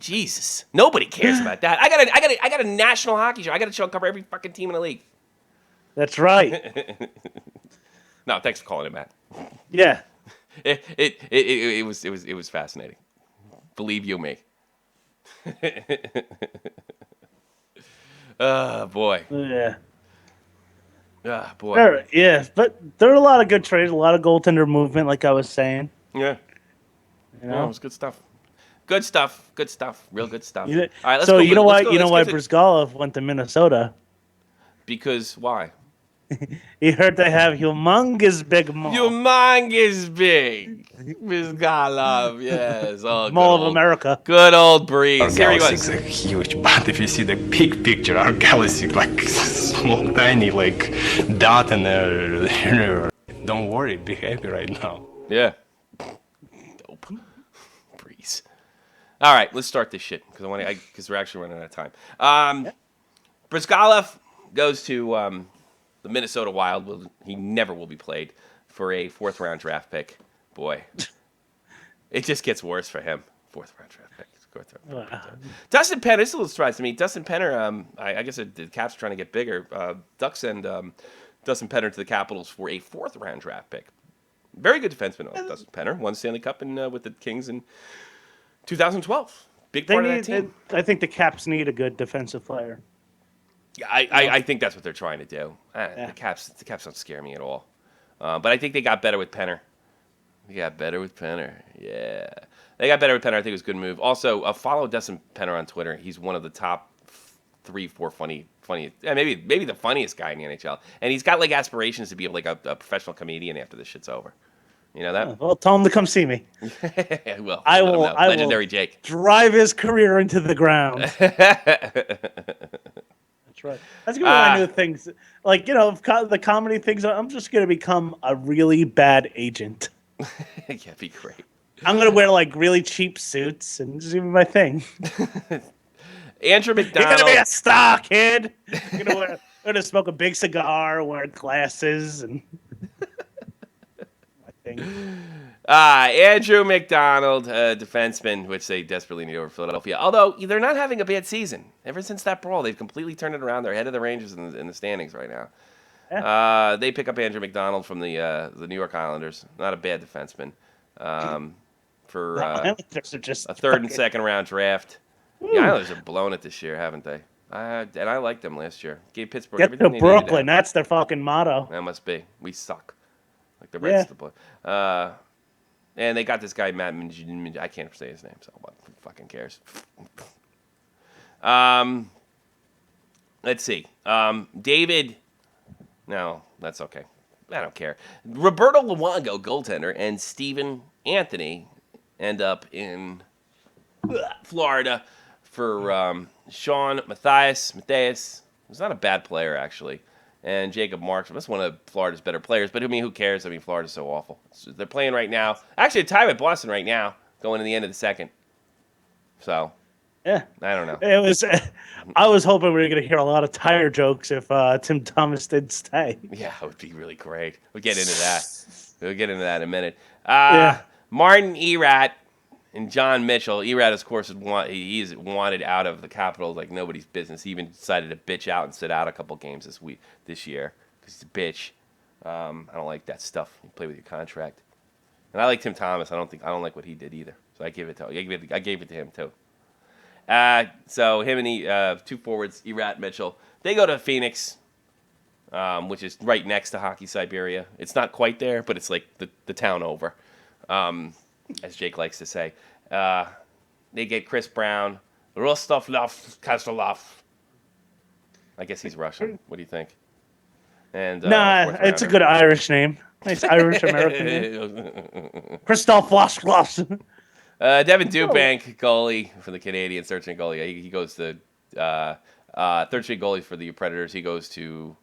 Jesus. Nobody cares about that. I got a national hockey show. I got a show cover every fucking team in the league. That's right. No, thanks for calling it, Matt. Yeah. It was fascinating. Believe you me. Oh boy. Yeah. Ah, boy. Yeah, but there are a lot of good trades, a lot of goaltender movement, like I was saying. Yeah. You know? Yeah, it was good stuff. Good stuff. Good stuff. Real good stuff. All right, let's so go. You know why Let's Brizgalov went to Minnesota? Because why? He heard they have humongous big mall. Humongous big. Brizgalov, yes. Oh, Mall of America. Good old Breeze. Here he was. Our galaxy is huge, but if you see the big picture, our galaxy is like small, tiny, like dot in there. Don't worry, be happy right now. Yeah. Dope. Breeze. All right, let's start this shit because we're actually running out of time. Brizgalov goes to the Minnesota Wild. He never will be played for a 4th round draft pick. Boy, it just gets worse for him. 4th round draft pick. Dustin Penner, this is a little surprise to me. Dustin Penner, I guess the Caps are trying to get bigger. Ducks send Dustin Penner to the Capitals for a 4th round draft pick. Very good defenseman, Dustin Penner. Won Stanley Cup with the Kings in 2012. Big part of that team. I think the Caps need a good defensive player. Yeah, I think that's what they're trying to do. The Caps don't scare me at all. But I think they got better with Penner. Yeah. They got better with Penner. I think it was a good move. Also, follow Dustin Penner on Twitter. He's one of the top 3-4 funniest, maybe the funniest guy in the NHL. And he's got like aspirations to be like a professional comedian after this shit's over. You know that? Well, tell him to come see me. Well, I will. Legendary Jake. Drive his career into the ground. That's right. That's gonna be one of my new things. Like, the comedy things. I'm just gonna become a really bad agent. Yeah, be great. I'm gonna wear like really cheap suits and just do my thing. Andrew McDonald. You're gonna be a star, kid. I'm gonna smoke a big cigar, wear glasses, and my thing. Andrew McDonald, defenseman, which they desperately need over Philadelphia. Although they're not having a bad season. Ever since that brawl, they've completely turned it around. They're ahead of the Rangers in the standings right now. Yeah. They pick up Andrew McDonald from the New York Islanders. Not a bad defenseman. For a 3rd and 2nd round draft. The Islanders have blown it this year, haven't they? And I liked them last year. Gave Pittsburgh everything they needed. Get to Brooklyn. That's their fucking motto. That must be. We suck. Like the Reds to play. And they got this guy, Matt. I can't say his name, so what? Who fucking cares? Let's see. David. No, that's okay. I don't care. Roberto Luongo, goaltender, and Stephen Anthony end up in Florida for Sean Matthias. Matthias was not a bad player, actually. and Jacob Markstrom. That's one of Florida's better players. But I mean, who cares? I mean, Florida's so awful. They're playing right now. Actually, a tie with Boston right now, going to the end of the second. So, yeah, I don't know. It was. I was hoping we were going to hear a lot of tire jokes if Tim Thomas did stay. Yeah, it would be really great. We'll get into that. We'll get into that in a minute. Martin Erat and John Mitchell. Erat, of course, he's wanted out of the Capitals like nobody's business. He even decided to bitch out and sit out a couple games this year because he's a bitch. I don't like that stuff. You play with your contract. And I like Tim Thomas. I don't like what he did either. So I gave it to him too. So him and the two forwards, Erat, Mitchell, they go to Phoenix, which is right next to Hockey Siberia. It's not quite there, but it's like the town over, as Jake likes to say. They get Chris Brown, Rostovlov Kastelov. I guess he's Russian. What do you think? And it's a good Irish name. Nice Irish American name. Christoph Waschloss. Devin Dubank, goalie for the Canadians, third-string goalie. He goes to third-string goalie for the Predators. He goes to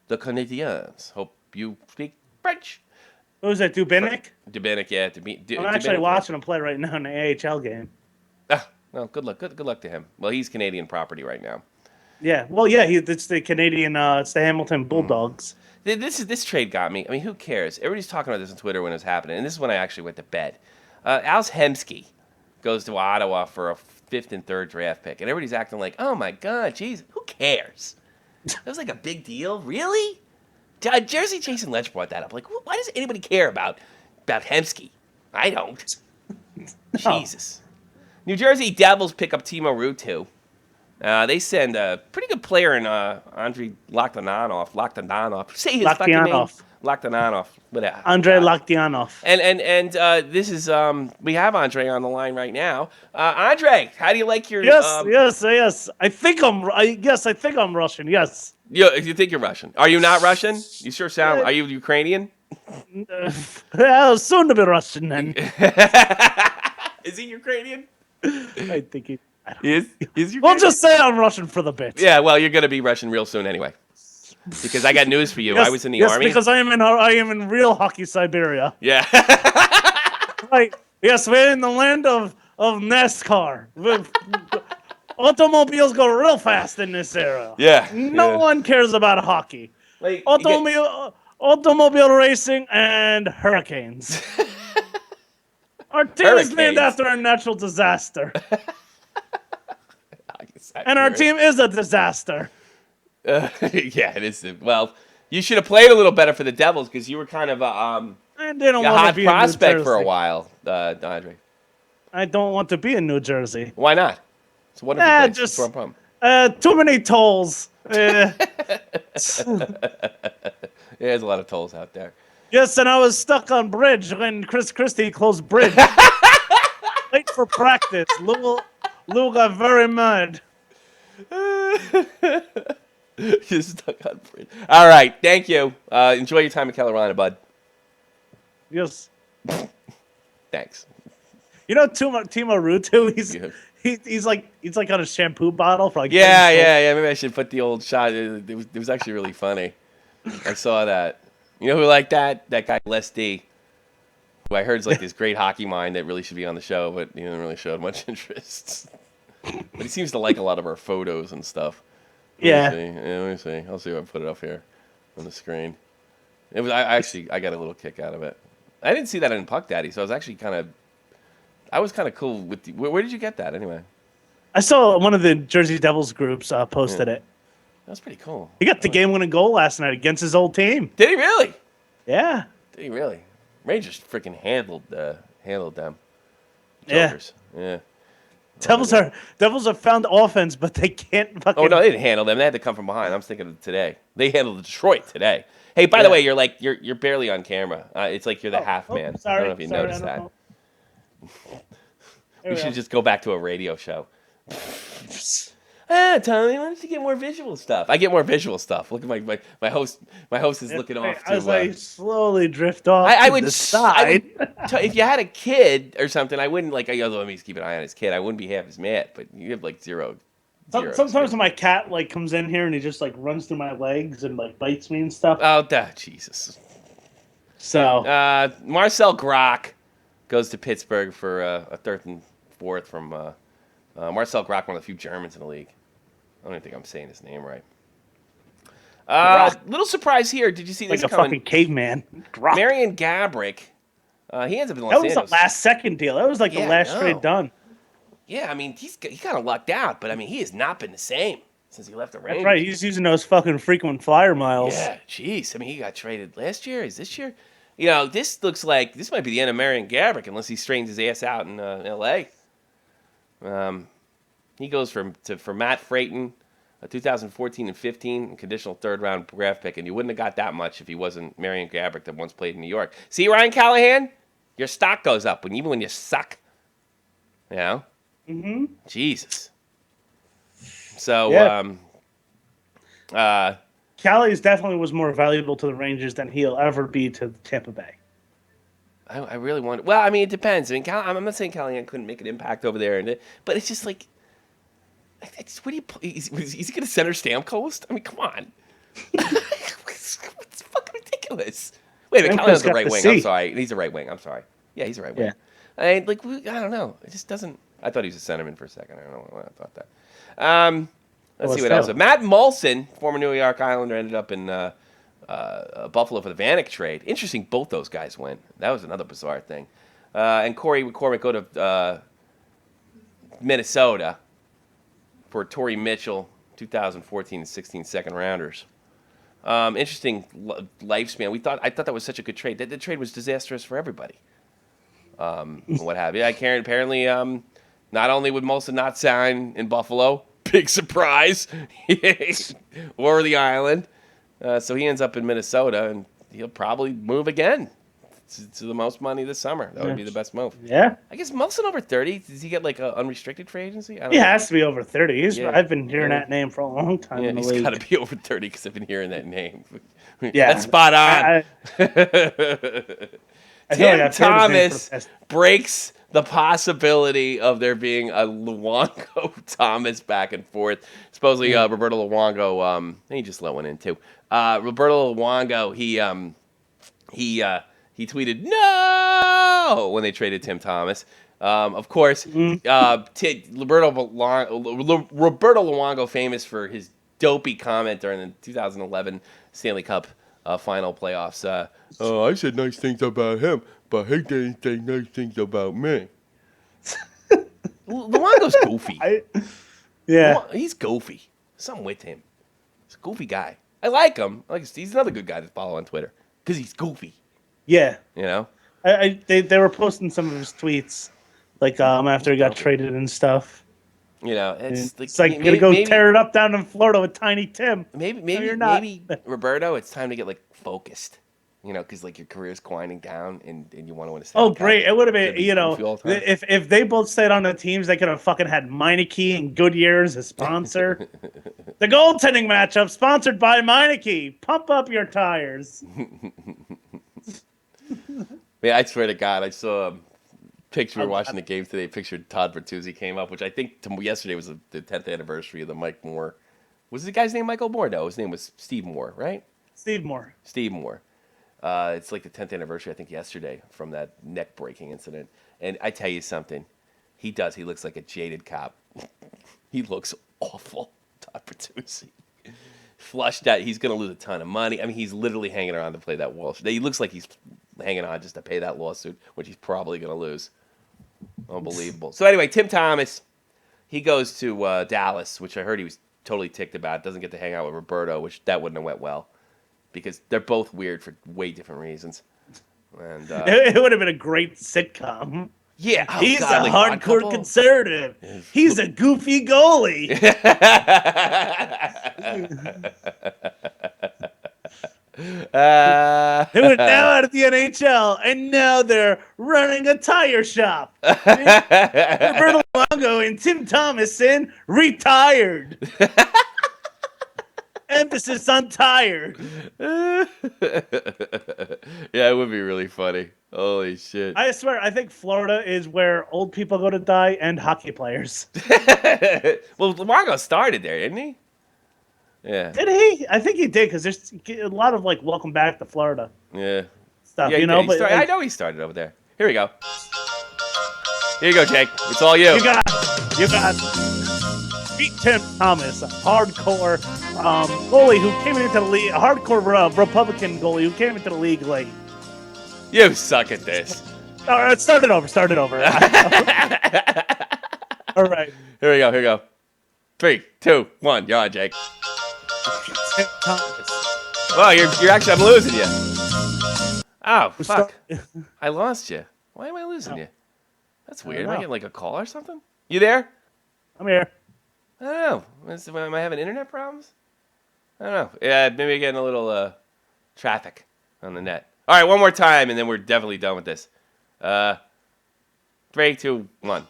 the Canadiens. Hope you speak French. What was that, Dubank? Dubank, yeah. I'm actually watching him play right now in the AHL game. Well, good luck. Good luck to him. Well, he's Canadian property right now. Yeah. Well, yeah. It's the Canadian. It's the Hamilton Bulldogs. This trade got me. I mean, who cares? Everybody's talking about this on Twitter when it was happening, and this is when I actually went to bed. Alex Hemsky goes to Ottawa for a 5th and 3rd draft pick, and everybody's acting like, "Oh my God, jeez, who cares?" That was like a big deal, really. Jersey Jason Letch brought that up. Like, why does anybody care about Hemsky? I don't. Jesus. New Jersey Devils pick up Timo Ruutu. They send a pretty good player in Andrei Laktananov. Say his fucking name. Laktananov. Andrei Laktananov. And this is we have Andrei on the line right now. Andrei, how do you like your? Yes. I think I'm Russian. Yes. You think you're Russian? Are you not Russian? You sure sound. Are you Ukrainian? Soon to be Russian then. Is he Ukrainian? I think he. Is Ukrainian? We'll just say I'm Russian for the bit. Yeah, well, you're gonna be Russian real soon anyway. Because I got news for you. I was in the army. Yes, because I am in real Hockey Siberia. Yeah. Right. Yes, we're in the land of NASCAR. Automobiles go real fast in this area. Yeah. No one cares about hockey. Like, automobile racing and hurricanes. Our team is named after a natural disaster. And our team is a disaster. Yeah, it is. Well, you should have played a little better for the Devils because you were kind of a hot prospect for a while, Andre. I don't want to be in New Jersey. Why not? It's a wonderful place. Just too many tolls. There's a lot of tolls out there. Yes, and I was stuck on bridge when Chris Christie closed bridge. Late for practice. Lou got very mad. You're stuck on bridge. All right, thank you. Enjoy your time in Carolina, bud. Yes. Thanks. You know Timo Ruutu? He's like on a shampoo bottle for like. Yeah. Maybe I should put the old shot. It was actually really funny. I saw that. You know who liked that? That guy Les D. Who I heard is like this great hockey mind that really should be on the show, but he didn't really show much interest. But he seems to like a lot of our photos and stuff. Let me see. I'll see if I put it up here on the screen. It was. I got a little kick out of it. I didn't see that in Puck Daddy, so I was actually kind of cool with the. Where did you get that anyway? I saw one of the Jersey Devils groups posted it. That's pretty cool. He got the game-winning goal last night against his old team. Did he really? Yeah. Did he really? Rangers freaking handled them. Jokers. Yeah. Devils have found offense, but they can't fucking. Oh no, they didn't handle them. They had to come from behind. I'm thinking of today. They handled Detroit today. Hey, by the way, you're barely on camera. It's like you're the half man. Sorry, I don't know if you noticed that. We should just go back to a radio show. Tommy, why don't you get more visual stuff? I get more visual stuff. Look at my host. My host is looking off to. As I slowly drift off. I would the side. If you had a kid or something, I wouldn't like. Although he's keeping an eye on his kid, I wouldn't be half as mad. But you have like zero Sometimes when my cat like comes in here and he just like runs through my legs and like bites me and stuff. Oh, Jesus. So Marcel Grock goes to Pittsburgh for a third and fourth from Marcel Grock, one of the few Germans in the league. I don't even think I'm saying his name right. Little surprise here. Did you see this like a coming? fucking caveman? Grock. Marian Gaborik. He ends up in Los That was Angeles. the last second deal. That was like the last trade done. Yeah, I mean, he kind of lucked out, but I mean, he has not been the same since he left the Rangers. That's right. He's using those fucking frequent flyer miles. Yeah, jeez. I mean, he got traded last year. Is this year? You know, this looks like this might be the end of Marian Gaborik unless he straightens his ass out in L.A. He goes for Matt Frayton, a 2014 and 15 conditional third-round draft pick, and you wouldn't have got that much if he wasn't Marian Gaborik that once played in New York. See, Ryan Callahan? Your stock goes up even when you suck. You know? Mm-hmm. Jesus. So, Callie definitely was more valuable to the Rangers than he'll ever be to Tampa Bay. I really want. Well, I mean, it depends. I mean, I'm not saying Callahan couldn't make an impact over there, but it's just like, what do you? Is he going to center Stamkos? I mean, come on. It's fucking ridiculous. Wait a minute, Callahan's the right wing. I'm sorry, he's a right wing. I'm sorry. Yeah, he's a right wing. Yeah. I don't know. It just doesn't. I thought he was a centerman for a second. I don't know why I thought that. Let's see what else. Matt Molson, former New York Islander, ended up in Buffalo for the Vanek trade. Interesting, both those guys went. That was another bizarre thing. And Corey McCormick go to Minnesota for Torrey Mitchell, 2014 and 16 second rounders. Interesting lifespan. I thought that was such a good trade. The trade was disastrous for everybody. What have you? Karen, apparently, not only would Molson not sign in Buffalo, big surprise, or the island, so he ends up in Minnesota, and he'll probably move again to the most money this summer. That would be the best move. Yeah. I guess Molson over 30. Does he get like an unrestricted free agency? He has to be over 30. I've been hearing that name for a long time. Yeah, in the he's league. got to be over 30 because I've been hearing that name. Yeah, that's spot on. Tim Thomas breaks the possibility of there being a Luongo Thomas back and forth. Supposedly, Roberto Luongo, he just let one in too. Roberto Luongo, he tweeted no when they traded Tim Thomas. Of course, Roberto Luongo, famous for his dopey comment during the 2011 Stanley Cup final playoffs. I said nice things about him, but he didn't say nice things about me. Luongo's goofy. He's goofy. Something with him. He's a goofy guy. I like him. He's another good guy to follow on Twitter because he's goofy. Yeah. You know? They were posting some of his tweets after he got traded and stuff. You know, it's like gonna go tear it up down in Florida with Tiny Tim. Maybe Roberto, it's time to get focused. You know, because your career's winding down and you want to win a Stanley Cup. Great! It would have been if they both stayed on the teams, they could have fucking had Meineke and Goodyear as a sponsor. The goaltending matchup sponsored by Meineke. Pump up your tires. Man, I swear to God, I saw a picture watching the game today. Picture Todd Bertuzzi came up, which I think yesterday was the 10th anniversary of the Mike Moore. Was the guy's name Michael Moore? No, his name was Steve Moore, right? Steve Moore. It's like the 10th anniversary, I think, yesterday from that neck-breaking incident. And I tell you something, he looks like a jaded cop. He looks awful, Todd Bertuzzi. Flushed out. He's going to lose a ton of money. I mean, he's literally hanging around to play that Wall Street. He looks like he's hanging on just to pay that lawsuit, which he's probably going to lose. Unbelievable. So anyway, Tim Thomas, he goes to Dallas, which I heard he was totally ticked about. Doesn't get to hang out with Roberto, which that wouldn't have went well. Because they're both weird for way different reasons. And it would have been a great sitcom. Yeah. He's a hardcore conservative. He's a goofy goalie. Who are now out of the NHL, and now they're running a tire shop. Roberto Luongo and Tim Thomason retired. Emphasis on tired. Yeah, it would be really funny. Holy shit. I swear, I think Florida is where old people go to die and hockey players. Well, Margo started there, didn't he? Yeah. Did he? I think he did, because there's a lot of, like, welcome back to Florida Yeah. stuff, Yeah, you know? But But I know he started over there. Here we go. Here you go, Jake. It's all you. you got beat Tim Thomas, a hardcore goalie who came into the league, a hardcore Republican goalie who came into the league late. You suck at this. All right, start it over. All right. Here we go. 3, 2, 1. You're on, Jake. Tim Thomas. Well, you're actually, I'm losing you. Oh, fuck. I lost you. Why am I losing you? That's weird. Am I getting like a call or something? You there? I'm here. I don't know. Am I having internet problems? I don't know. Yeah, maybe I'm getting a little traffic on the net. All right, one more time, and then we're definitely done with this. 3, 2, 1.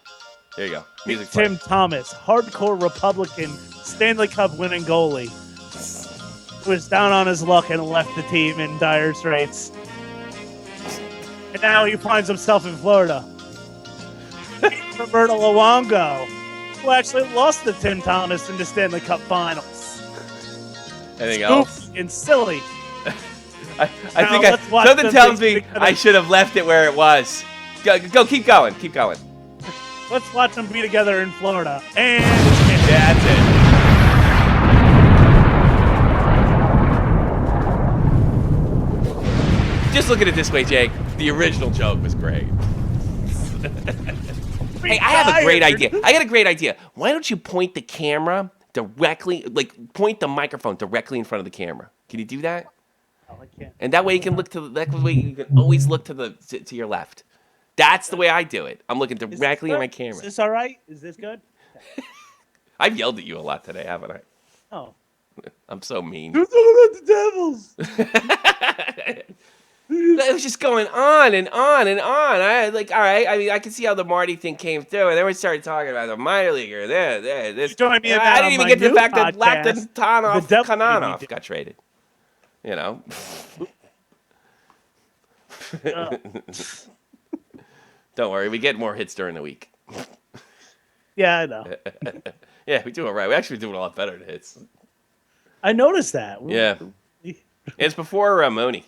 There you go. Music Tim Thomas, hardcore Republican Stanley Cup winning goalie, was down on his luck and left the team in dire straits. And now he finds himself in Florida. Roberto Luongo, who actually lost to Tim Thomas in the Stanley Cup Finals. Anything else? And silly. I think something tells me I should have left it where it was. Go, keep going. Let's watch them be together in Florida. And that's it. Just look at it this way, Jake. The original joke was great. Hey, I have a great idea. I got a great idea. Why don't you point the camera directly, like point the microphone directly in front of the camera? Can you do that? Oh, I can't. And that way you can look to that way you can always look to your left. That's the way I do it. I'm looking directly at my camera. Is this all right? Is this good? I've yelled at you a lot today, haven't I? Oh. I'm so mean. You're talking about the Devils. It was just going on and on and on. All right. I mean, I can see how the Marty thing came through, and then we started talking about the minor leaguer. This. Join me I didn't even get to the fact that podcast, Kananov got traded. You know. Don't worry, we get more hits during the week. Yeah, I know. Yeah, we do it right. We actually do it a lot better than hits. I noticed that. Yeah. It's before Mooney.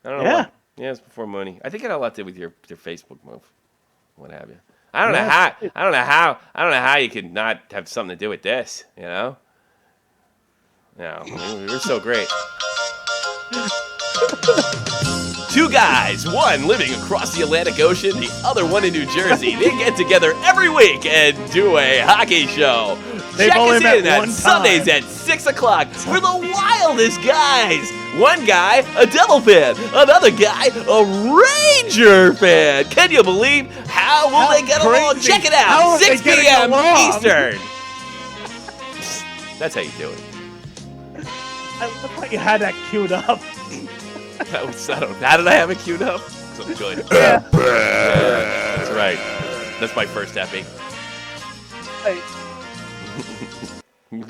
I don't know. Yeah. Why. Yeah, it's before Mooney. I think it had a lot to do with your Facebook move, what have you. I don't know how you could not have something to do with this. You know. Yeah, I mean, we're so great. Two guys, one living across the Atlantic Ocean, the other one in New Jersey. They get together every week and do a hockey show. Check us in on Sundays at 6 o'clock. We're the wildest guys. One guy, a Devil fan. Another guy, a Ranger fan. Can you believe? How will they get along? Check it out. 6 p.m. Eastern. That's how you do it. I look like you had that queued up. How did I have it queued up? So good. Yeah. That's right. That's my first epi. Hey.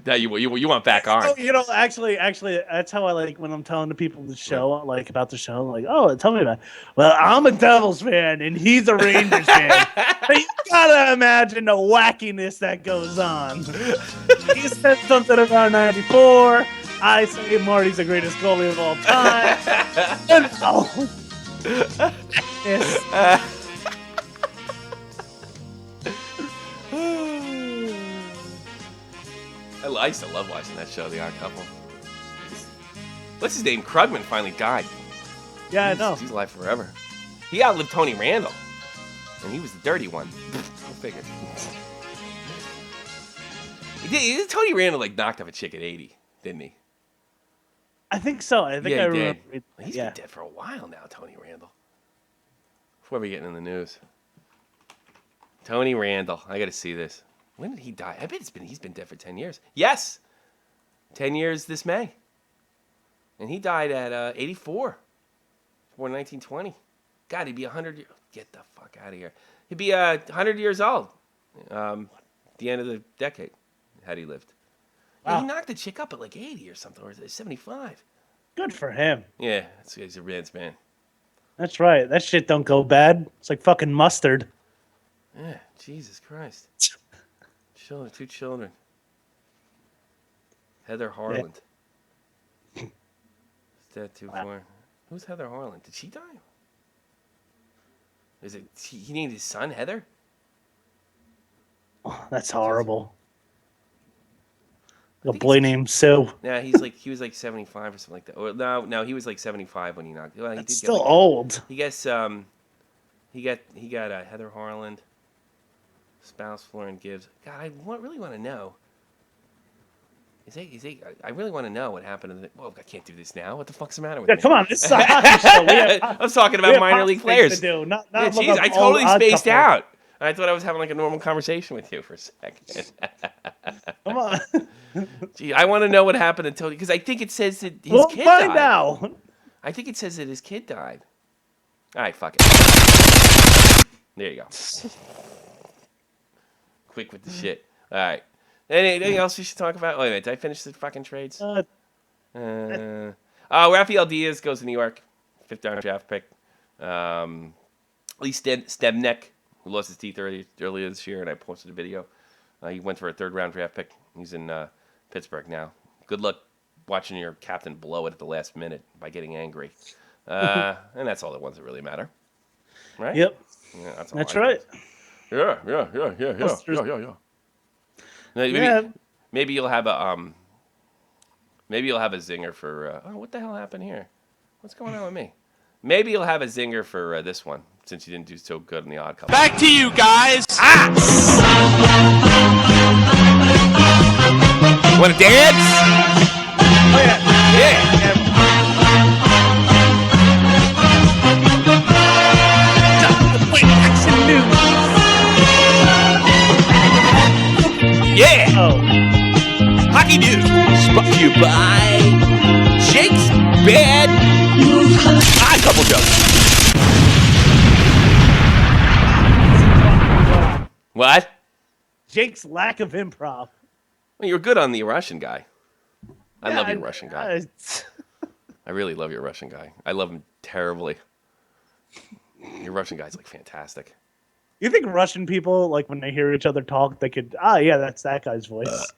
Now you want back on. Oh, you know, actually, that's how I like when I'm telling the people the show, like about the show. Like, oh, tell me about it. Well, I'm a Devils fan and he's a Rangers fan. But you gotta imagine the wackiness that goes on. He said something about '94. I say Marty's the greatest goalie of all time. I used to love watching that show, The Odd Couple. What's his name? Krugman finally died. Yeah, I know. He's alive forever. He outlived Tony Randall, and he was the dirty one. I figured. Tony Randall knocked up a chick at 80, didn't he? I think so. I think I remember. He's been dead for a while now, Tony Randall. Before we get in the news. Tony Randall. I got to see this. When did he die? I bet he's been dead for 10 years. Yes! 10 years this May. And he died at 84. Born 1920. God, he'd be 100 Get the fuck out of here. He'd be 100 years old. The end of the decade, had he lived. Wow. Yeah, he knocked the chick up at 80 or something, or 75. Good for him. Yeah, he's a man's man. That's right. That shit don't go bad. It's like fucking mustard. Yeah, Jesus Christ. Children, 2 children. Heather Harland. Is that too far? Who's Heather Harland? Did she die? Is it he named his son Heather? Oh, that's horrible. A boy named Sue. Yeah, he was like 75 or something like that. Or no, he was like 75 when he knocked. Well, That's still old. He got Heather Harland, spouse Florian Gibbs. God, I really want to know. I really want to know what happened to the. Whoa, I can't do this now. What the fuck's the matter with me? Come on, this is a hockey show. I was talking about minor league players. Not Geez, I totally spaced out. I thought I was having like a normal conversation with you for a second. Come on. Gee, I want to know what happened to Tony because I think it says that his kid died. Find out. I think it says that his kid died. All right, fuck it. There you go. Quick with the shit. All right. Anything else we should talk about? Wait a minute. Did I finish the fucking trades? Rafael Diaz goes to New York. 5th round draft pick. Lee Stebnek, who lost his teeth earlier this year, and I posted a video. He went for a 3rd round draft pick. He's in Pittsburgh now. Good luck watching your captain blow it at the last minute by getting angry. And that's all the ones that really matter. Right? Yep. Yeah, that's right. Yeah. Maybe you'll have a zinger for what the hell happened here? What's going on with me? Maybe you'll have a zinger for this one since you didn't do so good in the odd couple. Back to you guys. Want to dance? Oh yeah. Yeah. Oh. HockeyDude. Brought to you by Jake's Bad Odd Couple Jokes. What? Jake's lack of improv. Well, you're good on the Russian guy. I love your Russian guy. I really love your Russian guy. I love him terribly. Your Russian guy's like fantastic. You think Russian people, like when they hear each other talk, they could, yeah, that's that guy's voice.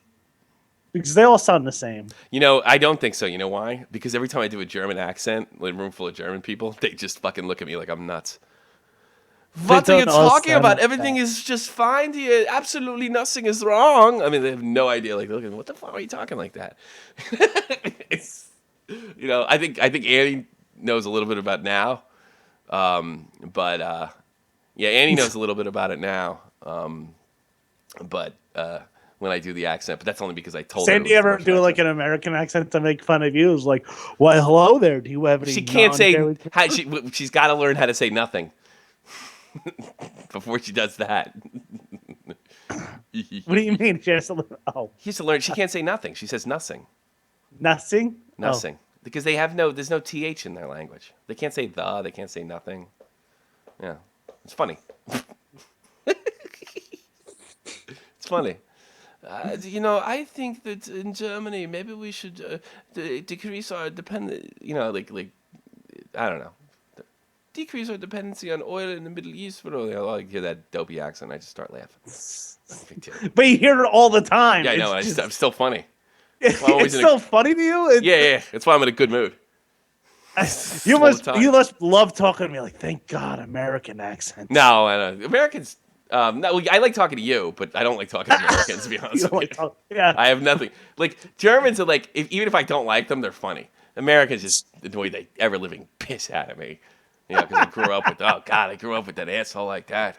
Because they all sound the same. You know, I don't think so. You know why? Because every time I do a German accent, like a room full of German people, they just fucking look at me like I'm nuts. What are you talking about? Everything is just fine here. Absolutely nothing is wrong. I mean, they have no idea. Like, look at what the fuck are you talking like that? You know, I think Annie knows a little bit about now, yeah, Annie knows a little bit about it now. When I do the accent, but that's only because I told her. Sandy ever do like an American accent to make fun of you? It was like, "Why, hello there. Do you have any?" She can't say. She's got to learn how to say nothing before she does that. What do you mean? She has to learn. Oh, she has to learn. She can't say nothing. She says nothing. Nothing. Nothing. Because they have there's no th in their language. They can't say the. They can't say nothing. Yeah, it's funny. It's funny. You know, I think that in Germany, maybe we should decrease our dependence. You know, like I don't know, decrease our dependency on oil in the Middle East. But I hear that dopey accent, I just start laughing. But you hear it all the time. Yeah, I know. I'm still funny. It's so funny to you. Yeah. That's why I'm in a good mood. You must love talking to me. Like, thank God, American accent. No, I don't. Americans. No, I like talking to you, but I don't like talking to Americans. To be honest with you, yeah. I have nothing. Like Germans are like, even if I don't like them, they're funny. Americans just annoy the ever living piss out of me. You know, because I grew up with I grew up with that asshole like that.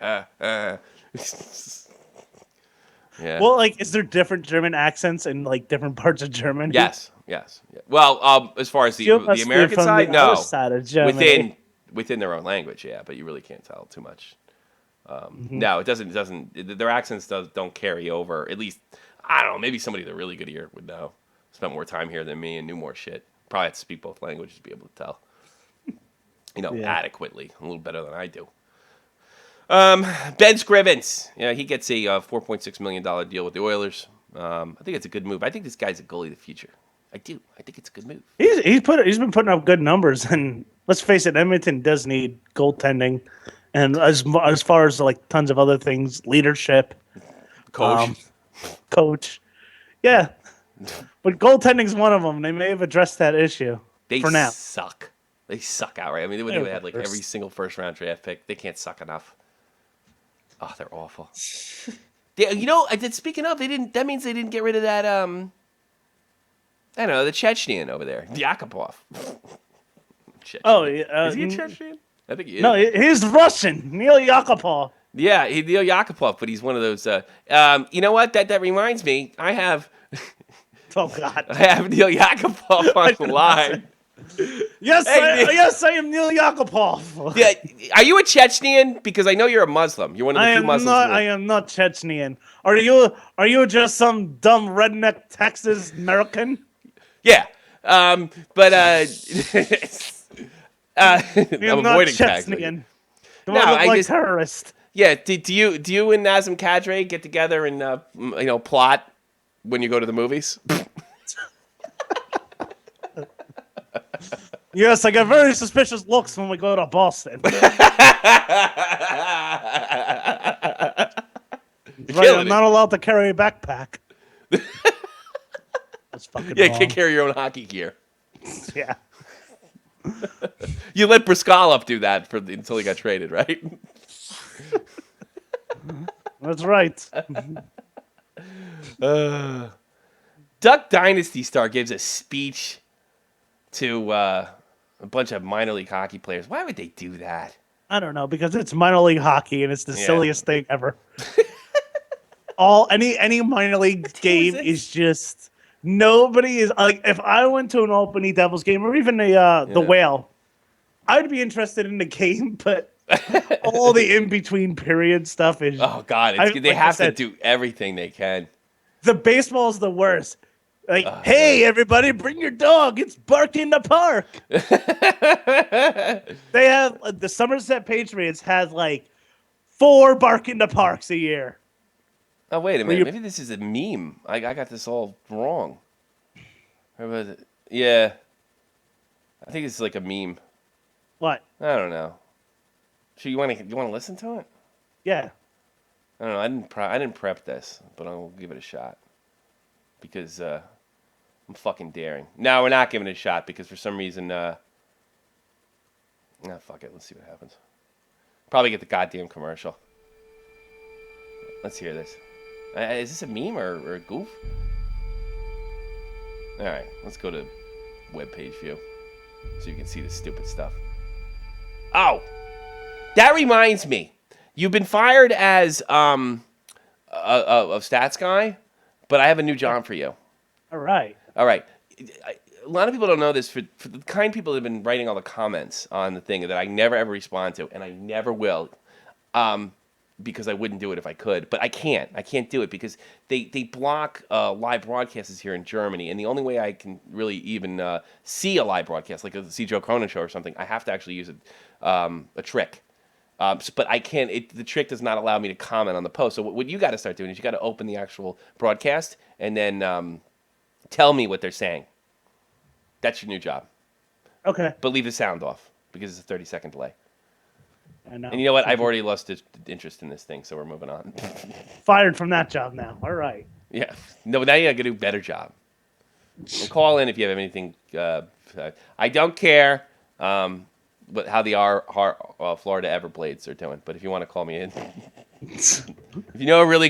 Yeah. Well, like, is there different German accents in like different parts of Germany? Yes. Well, as far as the American side, no. Side of Germany. Within their own language, yeah, but you really can't tell too much. No, it doesn't. Their accents don't carry over. At least, I don't know. Maybe somebody with a really good ear would know. Spent more time here than me and knew more shit. Probably have to speak both languages to be able to tell. You know, adequately, a little better than I do. Ben Scrivens, he gets a $4.6 million deal with the Oilers. I think it's a good move. I think this guy's a goalie of the future. I do. I think it's a good move. He's been putting up good numbers, and let's face it, Edmonton does need goaltending, and as far as like tons of other things, leadership, coach, yeah. But goaltending's one of them. They may have addressed that issue. They for now. suck. They suck outright. I mean, they would have had like every single first-round draft pick. They can't suck enough. Oh, they're awful. Speaking of, they didn't. That means they didn't get rid of that. I don't know, the Chechenian over there, Yakupov. Oh, yeah. Is he a Chechenian? I think he is. No, he's Russian. Neil Yakupov. Yeah, Neil Yakupov, but he's one of those. You know what? That reminds me. I have. Oh God. I have Neil Yakupov on the line. Yes, yes, I am Neil Yakupov. Yeah, are you a Chechenian? Because I know you're a Muslim. You're one of the few Muslims. I am not Chechenian. Are you just some dumb redneck Texas American? Yeah, but I'm avoiding Chechenian. No, I just terrorist. Yeah, do you and Nazem Kadri get together and plot when you go to the movies? Yes, I get very suspicious looks when we go to Boston. Right, I'm not allowed to carry a backpack. That's fucking you wrong. can't carry your own hockey gear. Yeah. You let Briskalov do that until he got traded, right? That's right. Duck Dynasty Star gives a speech to a bunch of minor league hockey players. Why would they do that? I don't know, because it's minor league hockey and it's the silliest thing ever. Any minor league game is just nobody is like. If I went to an Albany Devils game or even the Whale, I'd be interested in the game, but all the in between period stuff is. Oh God, they have to do everything they can. The baseball is the worst. Like, hey, everybody, bring your dog. It's barking in the park. They have the Somerset Patriots has like 4 bark in the parks a year. Oh wait a minute, maybe this is a meme. I got this all wrong. Or was it? Yeah, I think it's like a meme. What? I don't know. So you want to listen to it? Yeah. I don't know. I didn't prep this, but I'll give it a shot because I'm fucking daring. No, we're not giving it a shot because for some reason, fuck it. Let's see what happens. Probably get the goddamn commercial. Let's hear this. Is this a meme or a goof? All right, let's go to webpage view so you can see the stupid stuff. Oh, that reminds me. You've been fired as a stats guy, but I have a new job for you. All right. A lot of people don't know this. For the kind people that have been writing all the comments on the thing that I never ever respond to, and I never will, because I wouldn't do it if I could. But I can't. I can't do it because they block live broadcasts here in Germany, and the only way I can really even see a live broadcast, like a see Joe Cronin show or something, I have to actually use a trick. But I can't. The trick does not allow me to comment on the post. So what you got to start doing is you got to open the actual broadcast and then tell me what they're saying. That's your new job. Okay. But leave the sound off because it's a 30-second delay. I know. And you know what? I've already lost interest in this thing, so we're moving on. Fired from that job now. All right. Yeah. No, now you got to do a better job. And call in if you have anything. I don't care. But how the Florida Everblades are doing. But if you want to call me in, if you know a really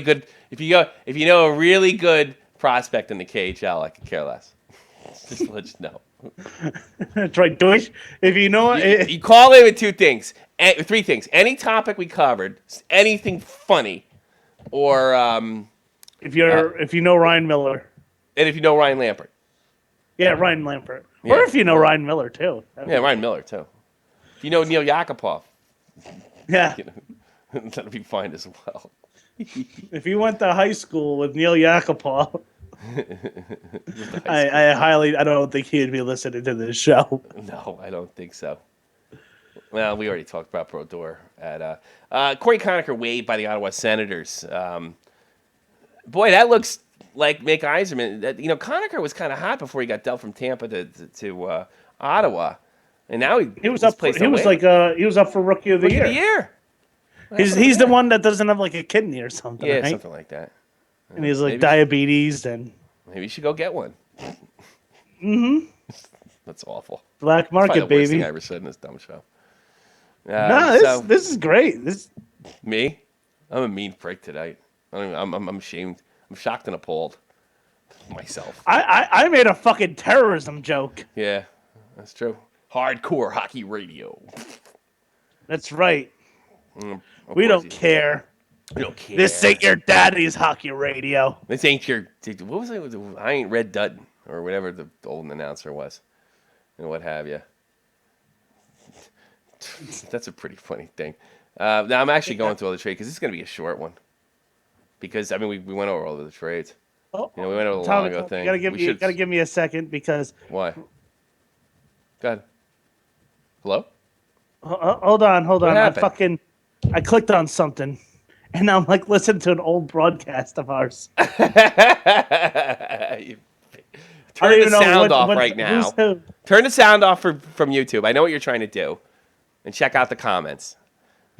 good prospect in the KHL, I could care less. Just to let you know. That's right, Deutsch. If you know you call in with 3 things. Any topic we covered, anything funny, or if you know Ryan Miller, and if you know Ryan Lampert. Yeah, Ryan Lampert. Yeah. Or if you know Ryan Miller too. Ryan Miller too. If you know Neil Yakupov, yeah, that'll be fine as well. If you went to high school with Neil Yakupov, I don't think he'd be listening to this show. No, I don't think so. Well, we already talked about Brodeur at Corey Conacher waived by the Ottawa Senators. Boy, that looks like Mick Yzerman. Conacher was kind of hot before he got dealt from Tampa to Ottawa. And now he was up. He was up for Rookie of the Year. He's the one that doesn't have like a kidney or something. Yeah, right? something like that. And he's like diabetes and. Maybe you should go get one. That's awful. Black market, That's probably the worst baby. thing I ever said in this dumb show. This is great. Me? I'm a mean prick tonight. I'm ashamed. I'm shocked and appalled myself. I made a fucking terrorism joke. Yeah, that's true. Hardcore hockey radio. That's right. We don't care. We don't care. This ain't your daddy's hockey radio. This ain't your. What was it? I ain't Red Dutton or whatever the old announcer was, and what have you. That's a pretty funny thing. Now I'm actually going through all the trades because this is going to be a short one. Because I mean we went over all of the trades. Oh, we went over the Tommy, Longo thing. You gotta give me a second because. Why? Go ahead. Hello? Hold on. What happened? I clicked on something, and now I'm like listening to an old broadcast of ours. Turn the sound off right now. Turn the sound off from YouTube. I know what you're trying to do, and check out the comments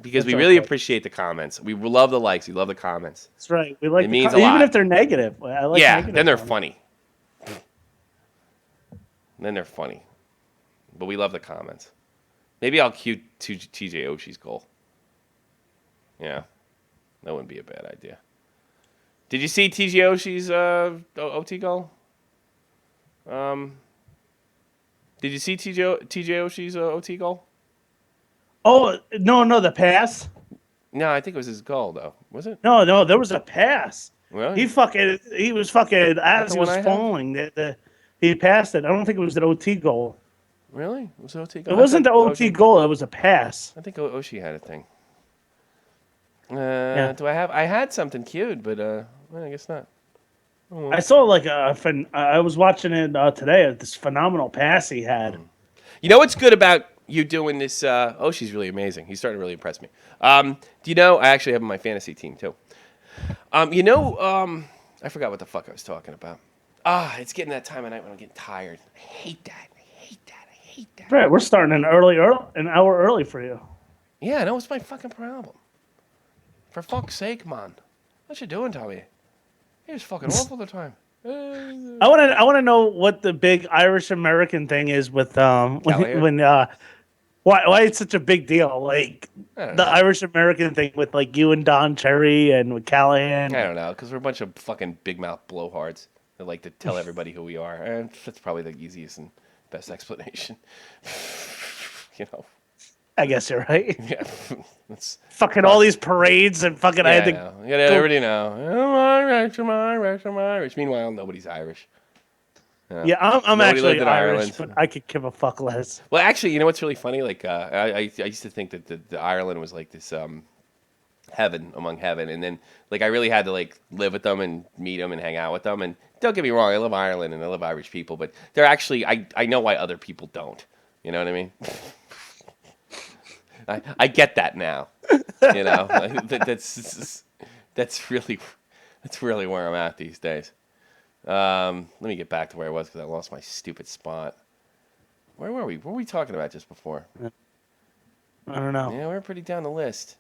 because we really appreciate the comments. We love the likes. We love the comments. That's right. We like it means a lot. Even if they're negative. I like then they're funny. Then they're funny, but we love the comments. Maybe I'll cue TJ Oshie's goal. Yeah, that wouldn't be a bad idea. Did you see TJ Oshie's OT goal? Did you see TJ Oshie's OT goal? Oh no, the pass. No, I think it was his goal though. Was it? No, there was a pass. Really? He was fucking as he was falling. He passed it. I don't think it was an OT goal. Really? It was an OT goal? It wasn't the OT goal. It was a pass. I think Oshie had a thing. Do I have? I had something queued, but I guess not. Oh, well. I saw I was watching it today. This phenomenal pass he had. You know what's good about you doing this? Oshie's really amazing. He's starting to really impress me. Do you know? I actually have him on my fantasy team too. I forgot what the fuck I was talking about. It's getting that time of night when I'm getting tired. I hate that. Right, we're starting an hour early for you. Yeah, no, it's my fucking problem. For fuck's sake, man. What you doing, Tommy? You're just fucking off all the time. I want to know what the big Irish American thing is with why it's such a big deal, like the Irish American thing with like you and Don Cherry and with Callahan. I don't know, because we're a bunch of fucking big mouth blowhards that like to tell everybody who we are, and that's probably the easiest and best explanation. I guess you're right. Yeah. Fucking all these parades and fucking I had to. Yeah, everybody know. I'm Irish. Meanwhile, nobody's Irish. Yeah, I'm actually Irish, but I could give a fuck less. Well, actually, you know what's really funny? Like, I used to think that the Ireland was like this heaven among heaven, and then like I really had to like live with them and meet them and hang out with them. And don't get me wrong, I love Ireland and I love Irish people, but they're actually I know why other people don't. You know what I mean? I get that now. That's really where I'm at these days. Let me get back to where I was because I lost my stupid spot. Where were we? What were we talking about just before? I don't know. Yeah, we were pretty down the list.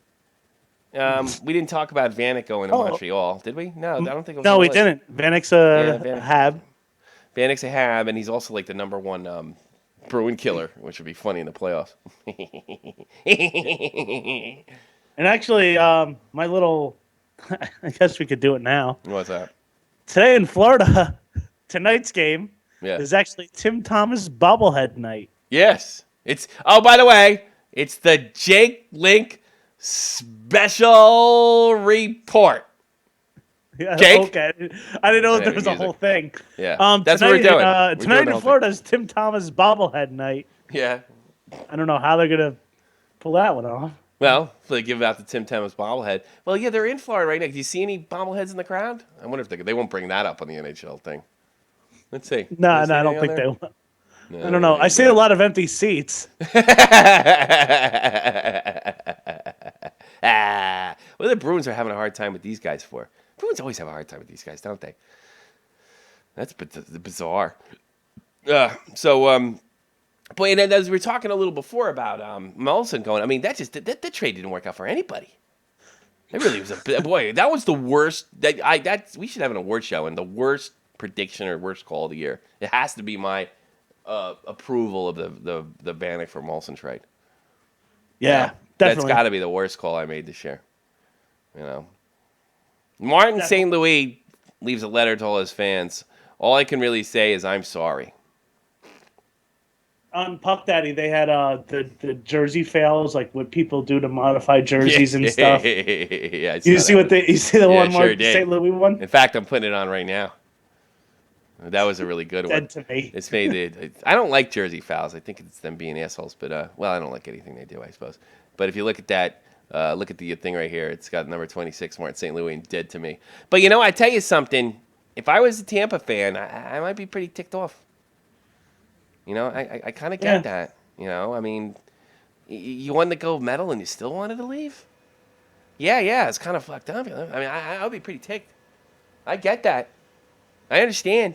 We didn't talk about Vanek going to Montreal, did we? No, I don't think it was. No, we didn't. Vanek's a Hab. Vanek's a Hab, and he's also like the number one Bruin killer, which would be funny in the playoffs. And actually, my little, I guess we could do it now. What's that? Today in Florida, tonight's game Yeah. is actually Tim Thomas bobblehead night. Yes. By the way, it's the Jake Link special report. Yeah, Jake? okay. I didn't know there was a whole thing. Yeah. That's what we're doing. We're doing Tonight the in whole Florida is Tim Thomas bobblehead night. Yeah. I don't know how they're going to pull that one off. Well, if they give out the Tim Thomas bobblehead. Well, yeah, they're in Florida right now. Do you see any bobbleheads in the crowd? I wonder if they won't bring that up on the NHL thing. Let's see. No, I don't think they will. No, I don't know. I see a lot of empty seats. Well, the Bruins are having a hard time with these guys for. Bruins always have a hard time with these guys, don't they? That's bizarre. So Boy, and as we were talking a little before about Molson going, I mean, that trade didn't work out for anybody. It really was boy. That was the worst. We should have an award show, and the worst prediction or worst call of the year. It has to be my approval of the Vanek for Molson trade. Yeah, definitely. That's got to be the worst call I made this year. You know, Martin St. Louis leaves a letter to all his fans. All I can really say is I'm sorry. On Puck Daddy, they had the jersey fails, like what people do to modify jerseys and stuff. Yeah, you see the one sure Martin St. Louis one? In fact, I'm putting it on right now. That was a really good one. Dead to me. It's made I don't like jersey fouls. I think it's them being assholes. But well, I don't like anything they do, I suppose. But if you look at that, look at the thing right here. It's got number 26, Martin St. Louis, and dead to me. But you know, I tell you something. If I was a Tampa fan, I might be pretty ticked off. You know, I kind of get that. You know, I mean, you won the gold medal and you still wanted to leave? Yeah, it's kind of fucked up. I mean, I would be pretty ticked. I get that. I understand.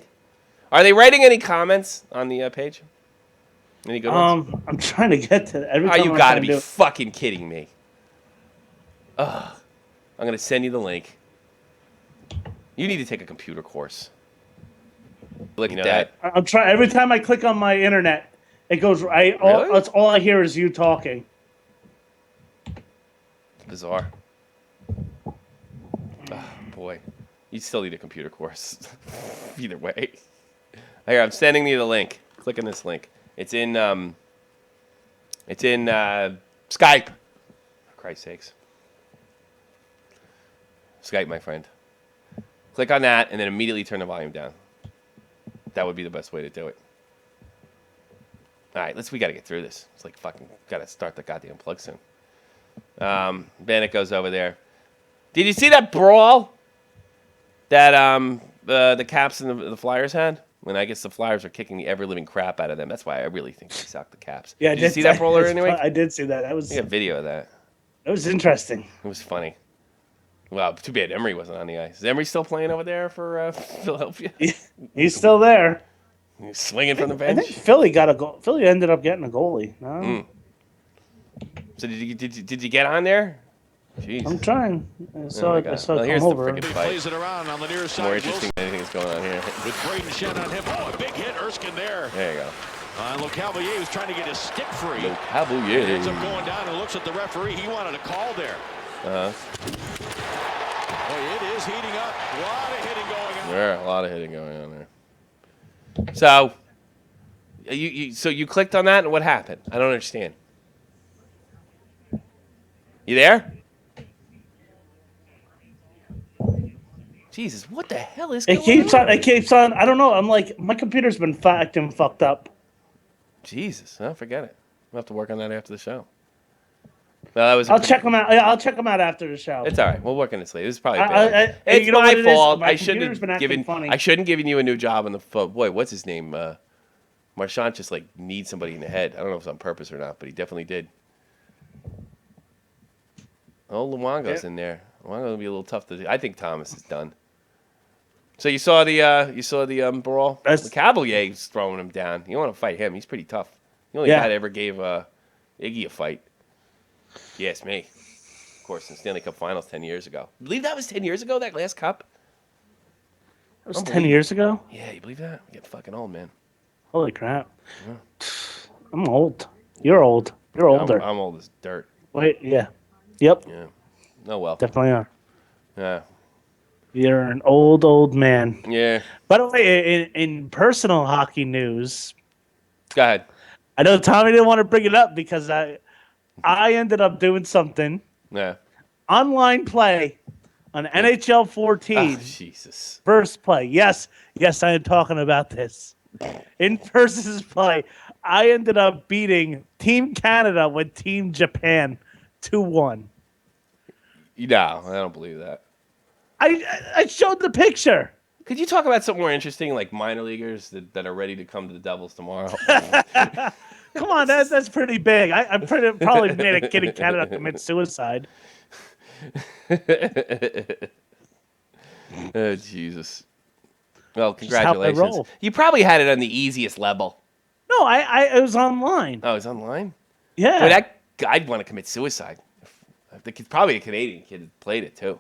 Are they writing any comments on the page? Any good ones? I'm trying to get to every time. You got to be fucking kidding me. Ugh. I'm going to send you the link. You need to take a computer course. Look at that. I'm trying. Every time I click on my internet, it goes. That's all I hear is you talking. Bizarre. Oh, boy, you still need a computer course. Either way. Here, I'm sending you the link. Click on this link. It's in Skype. For Christ's sakes. Skype, my friend. Click on that and then immediately turn the volume down. That would be the best way to do it. All right, we got to get through this. It's like fucking got to start the goddamn plug soon. Bennett goes over there. Did you see that brawl that the Caps and the Flyers had? When I guess the Flyers are kicking the ever-living crap out of them. That's why I really think they suck the Caps. Yeah, did you see that brawler anyway? I did see that. I got a video of that. It was interesting. It was funny. Well, too bad Emery wasn't on the ice. Is Emery still playing over there for Philadelphia? He's still there. He's swinging from the bench. I think Philly got a goal. Philly ended up getting a goalie. No? So did you get on there? Jeez. I'm trying. I saw it here's come over. The freaking fight. Plays it around on the near side. More interesting than anything that's going on here. With Braden Shen on him. Oh, a big hit. Erskine there. There you go. LeCavalier was trying to get his stick free. LeCavalier. Ends up going down and looks at the referee. He wanted a call there. Boy, it is heating up. A lot of hitting going on. There, a lot of hitting going on there. So, you clicked on that, and what happened? I don't understand. You there? Jesus, what the hell is going on? It keeps on. I don't know. I'm like, my computer's been acting fucked up. Jesus, forget it. We'll have to work on that after the show. No, that was I'll check them out. Yeah, I'll check them out after the show. It's all right. We'll work on this later. This is probably it's my fault. I shouldn't have given you a new job on the phone. Boy, what's his name? Marchand just like needs somebody in the head. I don't know if it's on purpose or not, but he definitely did. Oh, Luongo's in there. Luongo will be a little tough to do. I think Thomas is done. So you saw the brawl. The Cavalier's throwing him down. You don't want to fight him. He's pretty tough. The only guy that ever gave Iggy a fight. Yes, me. Of course, in Stanley Cup Finals 10 years ago. You believe that was 10 years ago, that last cup? That was 10 years ago? Yeah, you believe that? I'm getting fucking old, man. Holy crap. Yeah. I'm old. You're old. You're older. I'm old as dirt. Wait, yeah. Yep. Yeah. Oh, well. Definitely are. Yeah. You're an old man. Yeah. By the way, in personal hockey news. Go ahead. I know Tommy didn't want to bring it up because I ended up doing something. Yeah. Online play on NHL 14. Oh, Jesus. First play. Yes, I am talking about this. In versus play, I ended up beating Team Canada with Team Japan 2-1. No, I don't believe that. I showed the picture. Could you talk about something more interesting, like minor leaguers that are ready to come to the Devils tomorrow? Come on, that's pretty big. I'm probably made a kid in Canada commit suicide. Oh, Jesus. Well, congratulations. You probably had it on the easiest level. No, I was online. Oh, it's online? Yeah. Boy, that I'd want to commit suicide. I think it's probably a Canadian kid that played it too.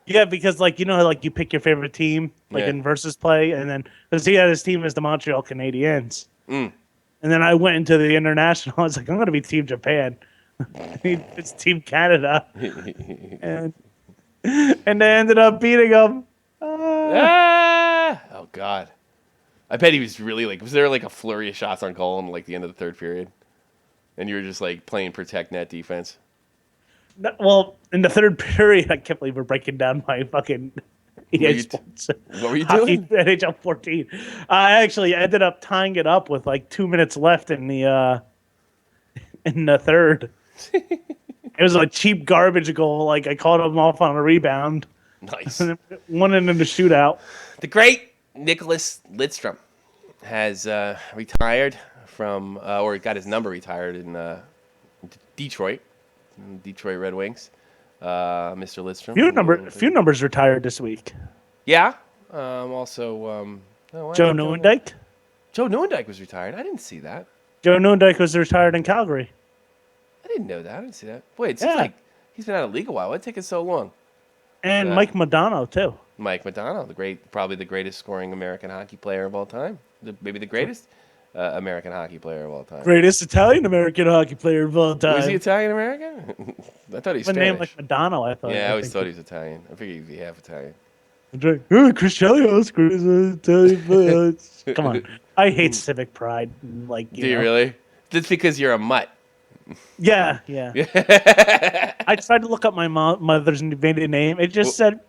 Yeah, because like like you pick your favorite team like in versus play, and then because he had his team as the Montreal Canadiens, and then I went into the international. I was like, I'm going to be Team Japan. It's Team Canada, and they ended up beating them. Oh God! I bet he was really like. Was there like a flurry of shots on goal in like the end of the third period, and you were just like playing protect net defense? Well, in the third period, I can't believe we're breaking down my fucking EA Sports. What were you doing? NHL 14. I actually ended up tying it up with like 2 minutes left in the third. It was a cheap garbage goal. Like I called him off on a rebound. Nice. And won it in the shootout. The great Nicholas Lidstrom has retired from, or got his number retired in Detroit. Detroit Red Wings, Mr. Lidstrom. Few numbers retired this week. Yeah. Also, Joe Nieuwendyk. Joe Nieuwendyk was retired. I didn't see that. Joe Nieuwendyk was retired in Calgary. I didn't know that. I didn't see that. Boy, it seems like he's been out of the league a while. Why'd it take it so long? And Mike Modano too. Mike Modano, probably the greatest scoring American hockey player of all time. Maybe the greatest American hockey player of all time. Greatest Italian American hockey player of all time. Was he Italian American? I thought he's Spanish. A name like Madonna, I thought. Yeah, I always thought he was Italian. I figured he'd be half Italian. Chris Chelios, Italian. Come on, I hate civic pride. Like, do you really? That's because you're a mutt. Yeah. I tried to look up my mother's maiden name. It just said,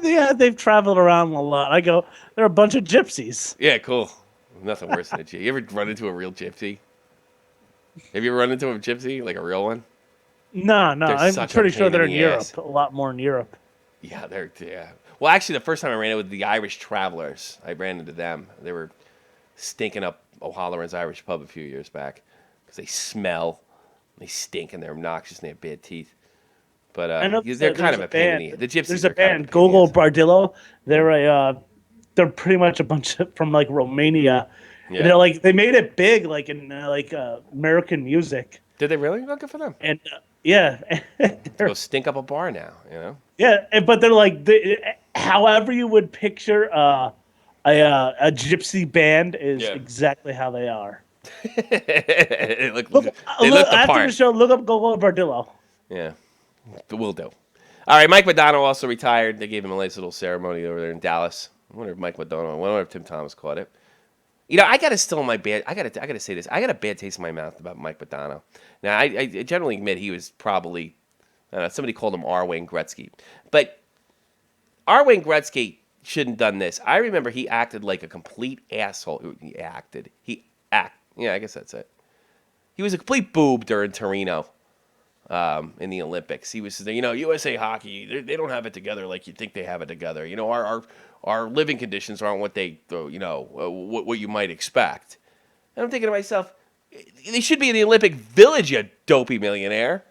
they've traveled around a lot. I go, they're a bunch of gypsies. Yeah, cool. Nothing worse than a gypsy. You ever run into a real gypsy? Have you ever run into a gypsy, like a real one? No. I'm pretty sure they're in Europe. A lot more in Europe. Yeah, yeah. Well, actually, the first time I ran into the Irish Travelers, I ran into them. They were stinking up O'Halloran's Irish pub a few years back because they smell, they stink, and they're obnoxious, and they have bad teeth. But they're kind of a pain in the gypsies. There's a band, Gogol Bardillo. They're pretty much a bunch from like Romania. Yeah. And they're like they made it big, like in American music. Did they really? Well, good for them. And yeah, go stink up a bar now, you know. Yeah, but they're like, however you would picture a gypsy band is exactly how they are. they look the part. After the show, look up Gogol Bardillo. Yeah, will do. All right, Mike Modano also retired. They gave him a nice little ceremony over there in Dallas. I wonder if Mike Modano, I wonder if Tim Thomas caught it. You know, I got to say this. I got a bad taste in my mouth about Mike Modano. Now, I generally admit he was probably, somebody called him R. Wayne Gretzky. But R. Wayne Gretzky shouldn't have done this. I remember he acted like a complete asshole. Yeah, I guess that's it. He was a complete boob during Torino in the Olympics. He was, USA Hockey, they don't have it together like you think they have it together. You know, our living conditions aren't what what you might expect. And I'm thinking to myself, they should be in the Olympic Village, you dopey millionaire.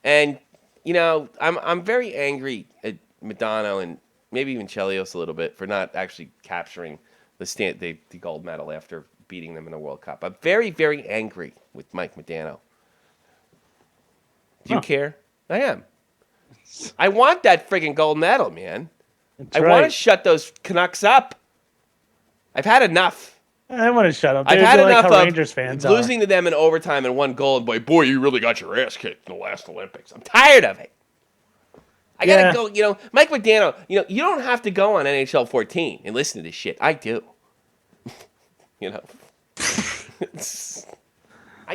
And, I'm very angry at Modano and maybe even Chelios a little bit for not actually capturing the gold medal after beating them in the World Cup. I'm very, very angry with Mike Modano. Do you care? I am. I want that friggin' gold medal, man. I want to shut those Canucks up. I've had enough. I want to shut up. I've had enough of Rangers fans losing to them in overtime and one goal. And boy, you really got your ass kicked in the last Olympics. I'm tired of it. I gotta go. Mike Modano. You don't have to go on NHL 14 and listen to this shit. I do. I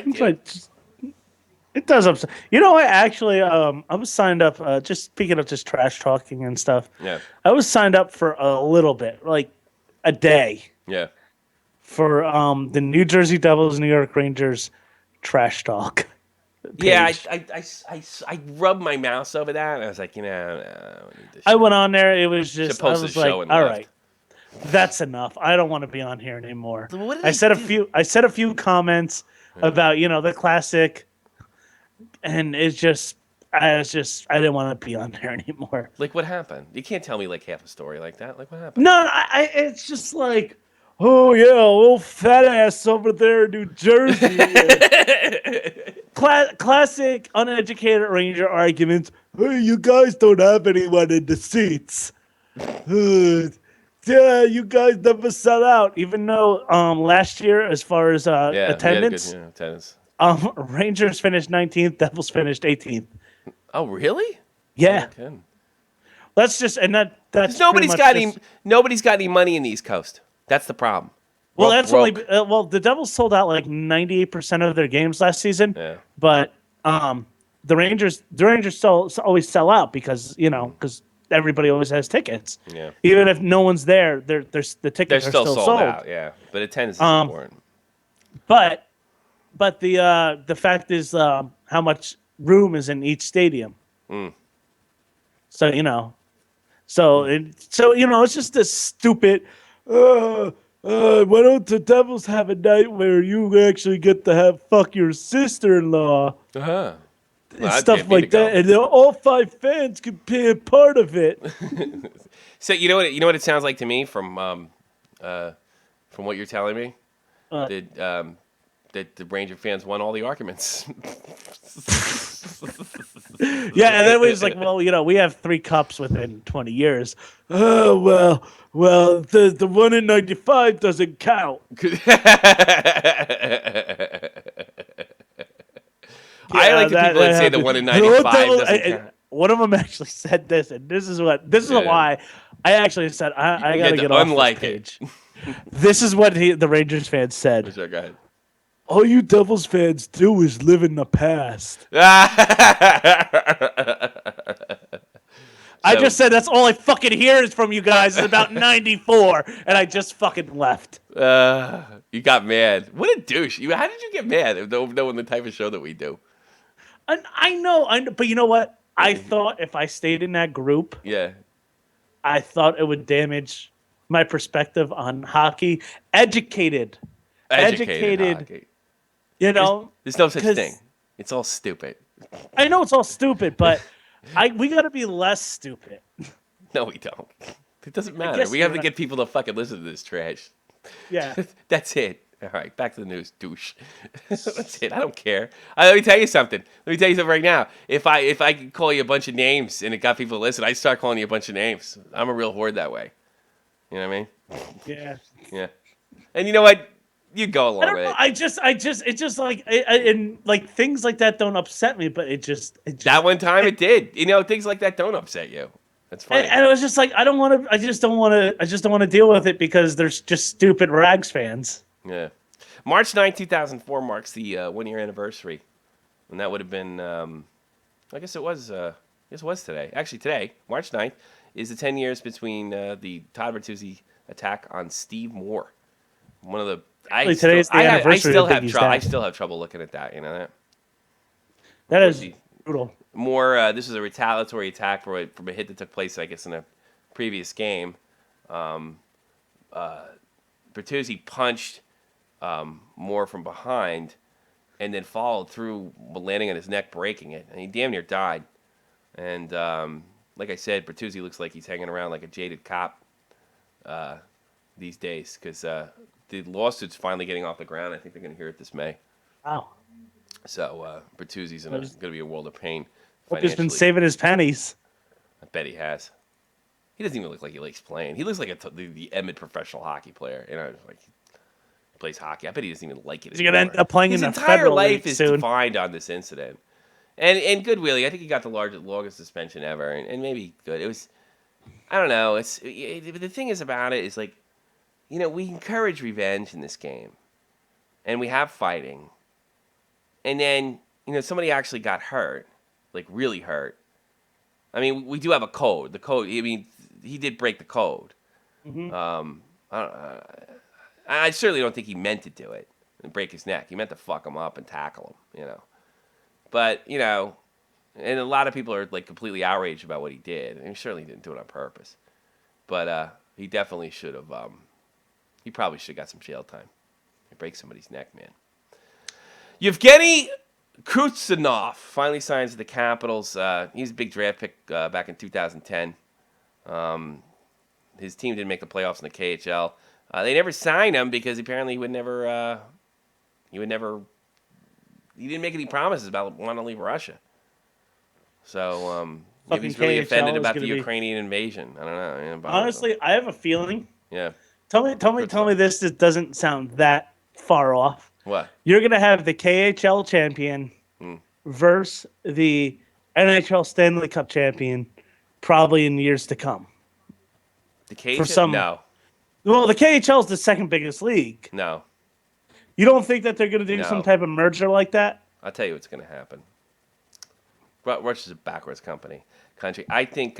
do. It does upset. I actually, I was signed up, just speaking of just trash talking and stuff. Yeah. I was signed up for a little bit, like a day. Yeah. For the New Jersey Devils, New York Rangers trash talk. Page. Yeah, I rubbed my mouse over that, and I was like, I went on there. It was just, I was like, all left. right, that's enough. I don't want to be on here anymore. I said a few comments about the classic. And I didn't want to be on there anymore. Like, what happened? You can't tell me like half a story like that. Like, what happened? No, it's just like, oh yeah, old fat ass over there in New Jersey. Classic uneducated Ranger arguments. Hey, you guys don't have anyone in the seats. Yeah, you guys never sell out. Even though last year, as far as attendance, attendance. Rangers finished 19th, Devils finished 18th. Oh, really? Yeah. Okay. That's just that's nobody's got any money in the East Coast. That's the problem. Well, the Devils sold out like 98% of their games last season. Yeah. But the Rangers always sell out because everybody always has tickets. Yeah. Even if no one's there, the tickets are still sold out. Yeah, but attendance is important. But the fact is how much room is in each stadium. So it's just this stupid. Why don't the Devils have a night where you actually get to fuck your sister-in-law? Uh-huh. And stuff like that, and all 5 fans can be a part of it. So you know what it sounds like to me from what you're telling me, that the Ranger fans won all the arguments. Yeah, and then we was like, well, we have 3 cups within 20 years. Oh well, the one in '95 doesn't count. I like the people that say the one in '95 doesn't count. One of them actually said this, and this is why I actually said I gotta get off this page. This is what the Rangers fans said. Sure, go ahead. All you Devils fans do is live in the past. I just said that's all I fucking hear is from you guys is about 94, and I just fucking left. You got mad. What a douche. How did you get mad knowing the type of show that we do? I know, but you know what? I thought if I stayed in that group, I thought it would damage my perspective on hockey. Educated hockey. There's no such thing. It's all stupid. I know it's all stupid, but we got to be less stupid. No, we don't. It doesn't matter. We have to get people to fucking listen to this trash. Yeah. That's it. All right, back to the news, douche. That's it. I don't care. Let me tell you something. Right now. If I could call you a bunch of names and it got people to listen, I'd start calling you a bunch of names. I'm a real horde that way. You know what I mean? Yeah. Yeah. And you know what? You go along with it. It's just like, and like things like that don't upset me, but it just that one time it did. Things like that don't upset you. That's funny. And it was just like I just don't want to deal with it because there's just stupid Rags fans. Yeah. March 9, 2004 marks the 1-year anniversary. And that would have been, I guess it was today. Actually, today, March 9th, is the 10 years between the Todd Bertuzzi attack on Steve Moore. One of the... I still have trouble looking at that, you know that? That is brutal. Moore, this was a retaliatory attack from a hit that took place, I guess, in a previous game. Bertuzzi punched Moore from behind and then followed through, landing on his neck, breaking it. And he damn near died. And like I said, Bertuzzi looks like he's hanging around like a jaded cop these days because the lawsuit's finally getting off the ground. I think they're going to hear it this May. Wow. So Bertuzzi's going to be a world of pain. Hope he's been saving his pennies. I bet he has. He doesn't even look like he likes playing. He looks like the Emmett professional hockey player. Like he plays hockey. I bet he doesn't even like it. He's going to end up playing in the His entire Federal life League is soon. defined on this incident. And good, Willie. I think he got the longest suspension ever, and maybe good. It was, I don't know. The thing is about it is like, we encourage revenge in this game, and we have fighting, and then somebody actually got hurt, like really hurt. I mean, we do have a code. The code. I mean, he did break the code. Mm-hmm. I certainly don't think he meant to do it and break his neck. He meant to fuck him up and tackle him. But, and a lot of people are like completely outraged about what he did. And he certainly didn't do it on purpose. But he definitely should have, he probably should have got some jail time. He break somebody's neck, man. Yevgeny Kuznetsov finally signs with the Capitals. He's a big draft pick back in 2010. His team didn't make the playoffs in the KHL. They never signed him because apparently he didn't make any promises about wanting to leave Russia. So maybe he's really offended about the Ukrainian invasion. I don't know. Honestly, I have a feeling. Yeah. Tell me this doesn't sound that far off. What? You're gonna have the KHL champion versus the NHL Stanley Cup champion, probably in years to come. The KHL? No. Well, the KHL is the second biggest league. No. You don't think that they're going to do some type of merger like that? I'll tell you what's going to happen. Russia's a backwards country. I think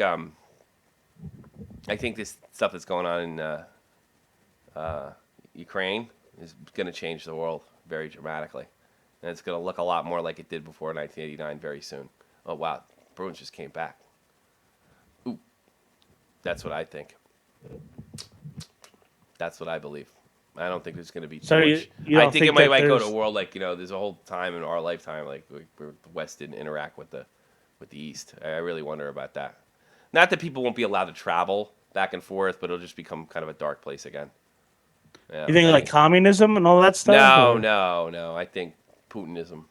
this stuff that's going on in Ukraine is going to change the world very dramatically. And it's going to look a lot more like it did before 1989 very soon. Oh, wow. Bruins just came back. Ooh. That's what I think. That's what I believe. I don't think there's going to be too much. I think it might go to a world like, there's a whole time in our lifetime like where the West didn't interact with the East. I really wonder about that. Not that people won't be allowed to travel back and forth, but it'll just become kind of a dark place again. Yeah, you think like communism and all that stuff? No. I think Putinism.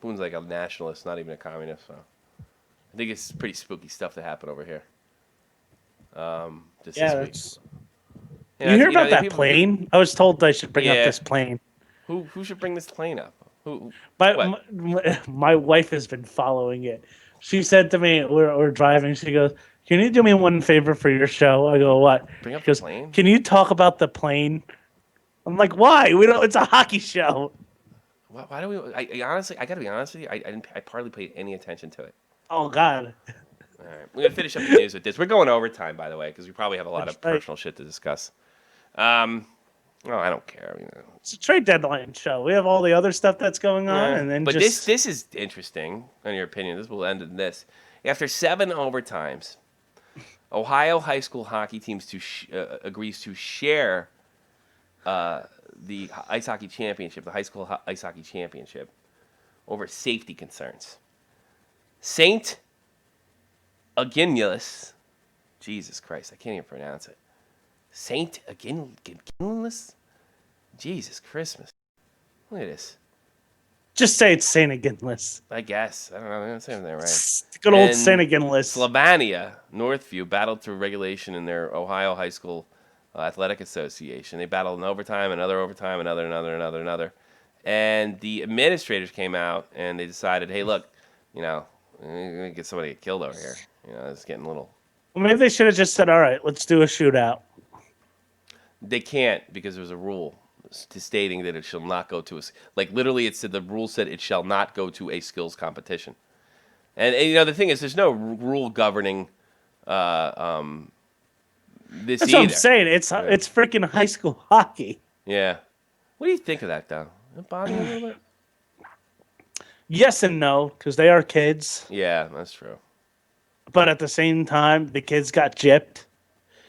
Putin's like a nationalist, not even a communist. So I think it's pretty spooky stuff to happen over here. This week. You hear about that plane? I was told I should bring up this plane. Who should bring this plane up? Who? My wife has been following it. She said to me, we're driving. She goes, "Can you do me one favor for your show?" I go, "What?" Bring up she goes, the plane. "Can you talk about the plane?" I'm like, "Why? We don't. It's a hockey show." Why do we? I honestly, I gotta be honest with you. I hardly paid any attention to it. Oh God. All right, we're gonna finish up the news with this. We're going overtime, by the way, because we probably have a lot of personal shit to discuss. I don't care. It's a trade deadline show. We have all the other stuff that's going on, and then this is interesting. In your opinion, this will end in this. After 7 overtimes, Ohio high school hockey teams agrees to share the ice hockey championship, the high school ice hockey championship, over safety concerns. St. Augustinus, Jesus Christ, I can't even pronounce it. St. Augustinus? Jesus Christmas. Look at this. Just say it's St. Augustinus. I guess. I don't know. I'm saying that right. Good old St. Augustinus. Slovenia, Northview, battled through regulation in their Ohio High School Athletic Association. They battled in overtime, another, another. And the administrators came out and they decided, hey, look, we're going to get somebody killed over here. It's getting a little... Well, maybe they should have just said, all right, let's do a shootout. They can't because there's a rule stating that it shall not go to literally it said the rule said it shall not go to a skills competition. And the thing is there's no rule governing this That's either. What I'm saying. It's freaking high school hockey. Yeah. What do you think of that though? Does it bother you a little bit? Yes and no, because they are kids. Yeah, that's true. But at the same time, the kids got gypped.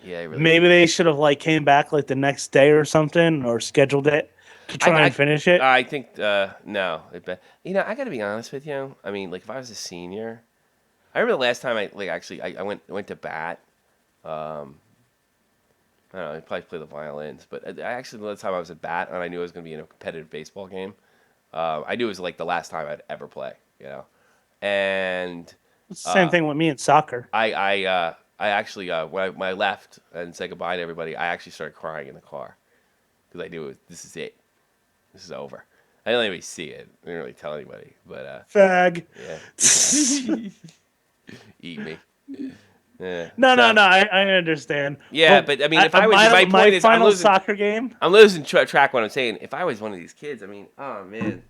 Yeah, really maybe they should have came back the next day or something, or scheduled it to try and finish it. I think no. I got to be honest with you. I mean, if I was a senior, I remember the last time I went to bat. I don't know. I probably play the violins, but the last time I was at bat and I knew I was going to be in a competitive baseball game. I knew it was the last time I'd ever play. And it's the same thing with me in soccer. I actually, when I left and said goodbye to everybody, I actually started crying in the car because I knew this is it. This is over. I didn't let anybody see it. I didn't really tell anybody, but fag. Yeah. Eat me. Yeah. No. I understand. Yeah, but I mean, if I was my point is, final soccer game. I'm losing track. What I'm saying, if I was one of these kids, I mean, oh man.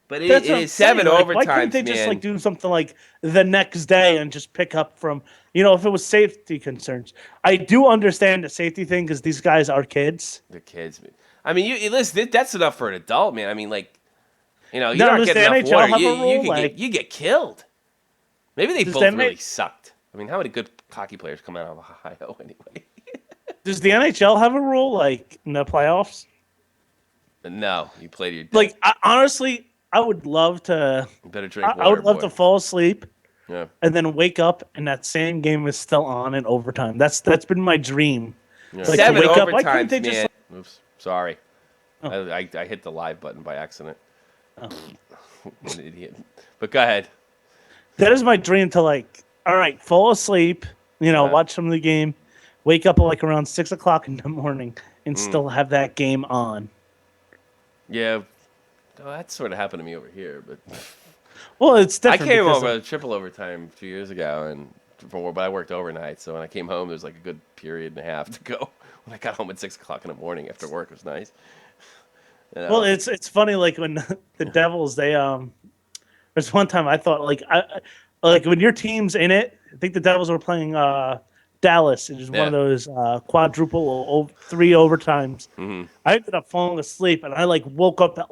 But it is 7 overtimes, why couldn't they just do something the next day and just pick up from, if it was safety concerns? I do understand the safety thing because these guys are kids. They're kids. I mean, you listen. That's enough for an adult, man. I mean, you're not does getting the enough NHL water. have a rule? You get killed. Maybe they both really sucked. I mean, how many good hockey players come out of Ohio anyway? Does the NHL have a rule in the playoffs? No, you played your day. Honestly, I would love to. You better drink water, I would love to fall asleep, and then wake up, and that same game is still on in overtime. That's been my dream. Like, 7 wake up. Why overtimes, couldn't they man. just? Oops, sorry. Oh. I hit the live button by accident. Oh. What an idiot. But go ahead. That is my dream to all right, fall asleep, watch some of the game, wake up at around 6 o'clock in the morning, and still have that game on. Yeah, that sort of happened to me over here, but well, it's different. I came over triple overtime 2 years ago, but I worked overnight, so when I came home, there was a good period and a half to go. When I got home at 6 o'clock in the morning after work, it was nice. Well, it's funny, when the Devils, there's one time I thought, when your team's in it, I think the Devils were playing Dallas. It was one of those quadruple 3 overtimes. Mm-hmm. I ended up falling asleep, and I woke up at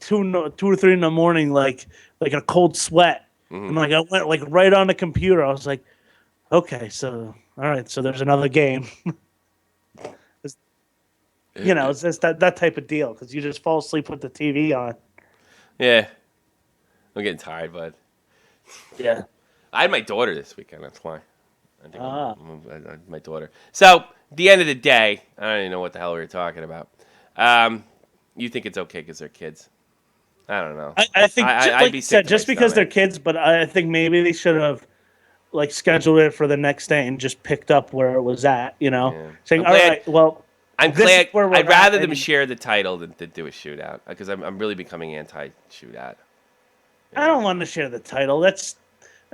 2 or 3 in the morning, like a cold sweat. Mm-hmm. And I went right on the computer. I was like, okay, so all right, so there's another game. It's just that type of deal because you just fall asleep with the TV on. Yeah. I'm getting tired, bud. Yeah. I had my daughter this weekend, that's why. I had my daughter. So, at the end of the day, I don't even know what the hell we were talking about. You think it's okay because they're kids? I don't know. I think, like you said, just because they're kids, but I think maybe they should have scheduled it for the next day and just picked up where it was at, Saying, all right, well... I'm glad. I'd rather them share the title than do a shootout because I'm really becoming anti-shootout. I don't want to share the title. That's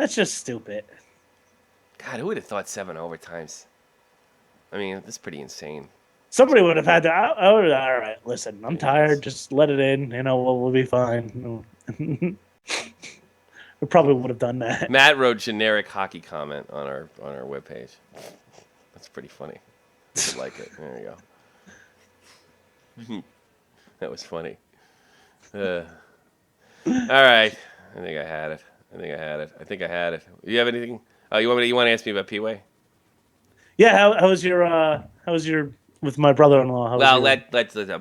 just stupid. God, who would have thought 7 overtimes? I mean, that's pretty insane. Somebody would have had to. All right, listen, I'm tired. Just let it in. We'll be fine. We probably would have done that. Matt wrote generic hockey comment on our webpage. That's pretty funny. I like it. There you go. That was funny. All right. I think I had it. You have anything? Oh, you want to ask me about P-Way? Yeah. How was your with my brother-in-law? Let's let the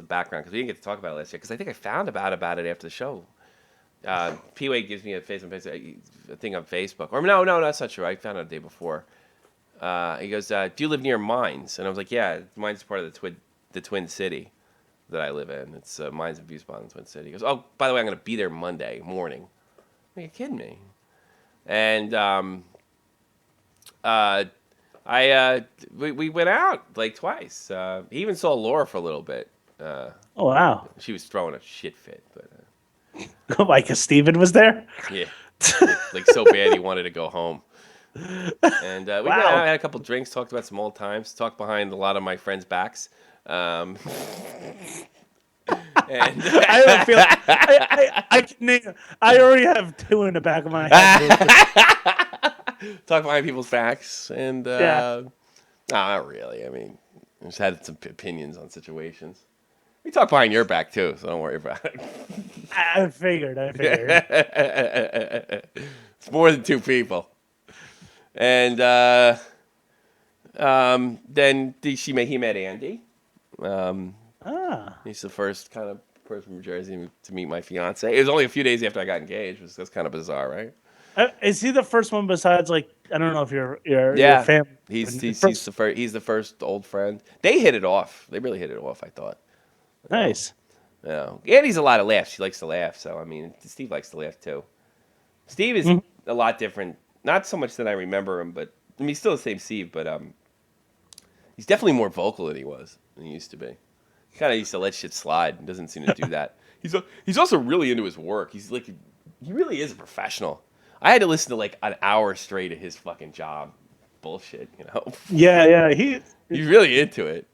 background because we didn't get to talk about it last year because I think I found about it after the show. P-Way gives me a thing on Facebook. Or no, that's not true. I found it the day before. He goes, do you live near Mines? And I was like, yeah, Mines is part of the Twin City that I live in. It's Mines and Viewspot in the Twin City. He goes, oh, by the way, I'm going to be there Monday morning. Are you kidding me? And we went out twice. He even saw Laura for a little bit. Oh, wow. She was throwing a shit fit. But like Steven was there? Yeah. So bad he wanted to go home. And we had a couple drinks, talked about some old times, talked behind a lot of my friends' backs. And I have a feeling I already have 2 in the back of my head. Talk behind people's backs, and no, not really. I mean, I just had some opinions on situations. We talk behind your back too, so don't worry about it. I figured. It's more than 2 people. And then he met Andy. He's the first kind of person from New Jersey to meet my fiance. It was only a few days after I got engaged. That's kind of bizarre, right? Is he the first one besides I don't know if your family? He's the first old friend. They hit it off. They really hit it off, I thought. Nice. Andy's a lot of laughs. He likes to laugh, so I mean, Steve likes to laugh too. Steve is a lot different. Not so much that I remember him, but I mean, he's still the same Steve, but he's definitely more vocal than he used to be. He kind of used to let shit slide and doesn't seem to do that. He's also really into his work. He really is a professional. I had to listen to an hour straight of his fucking job bullshit, Yeah, he's really into it.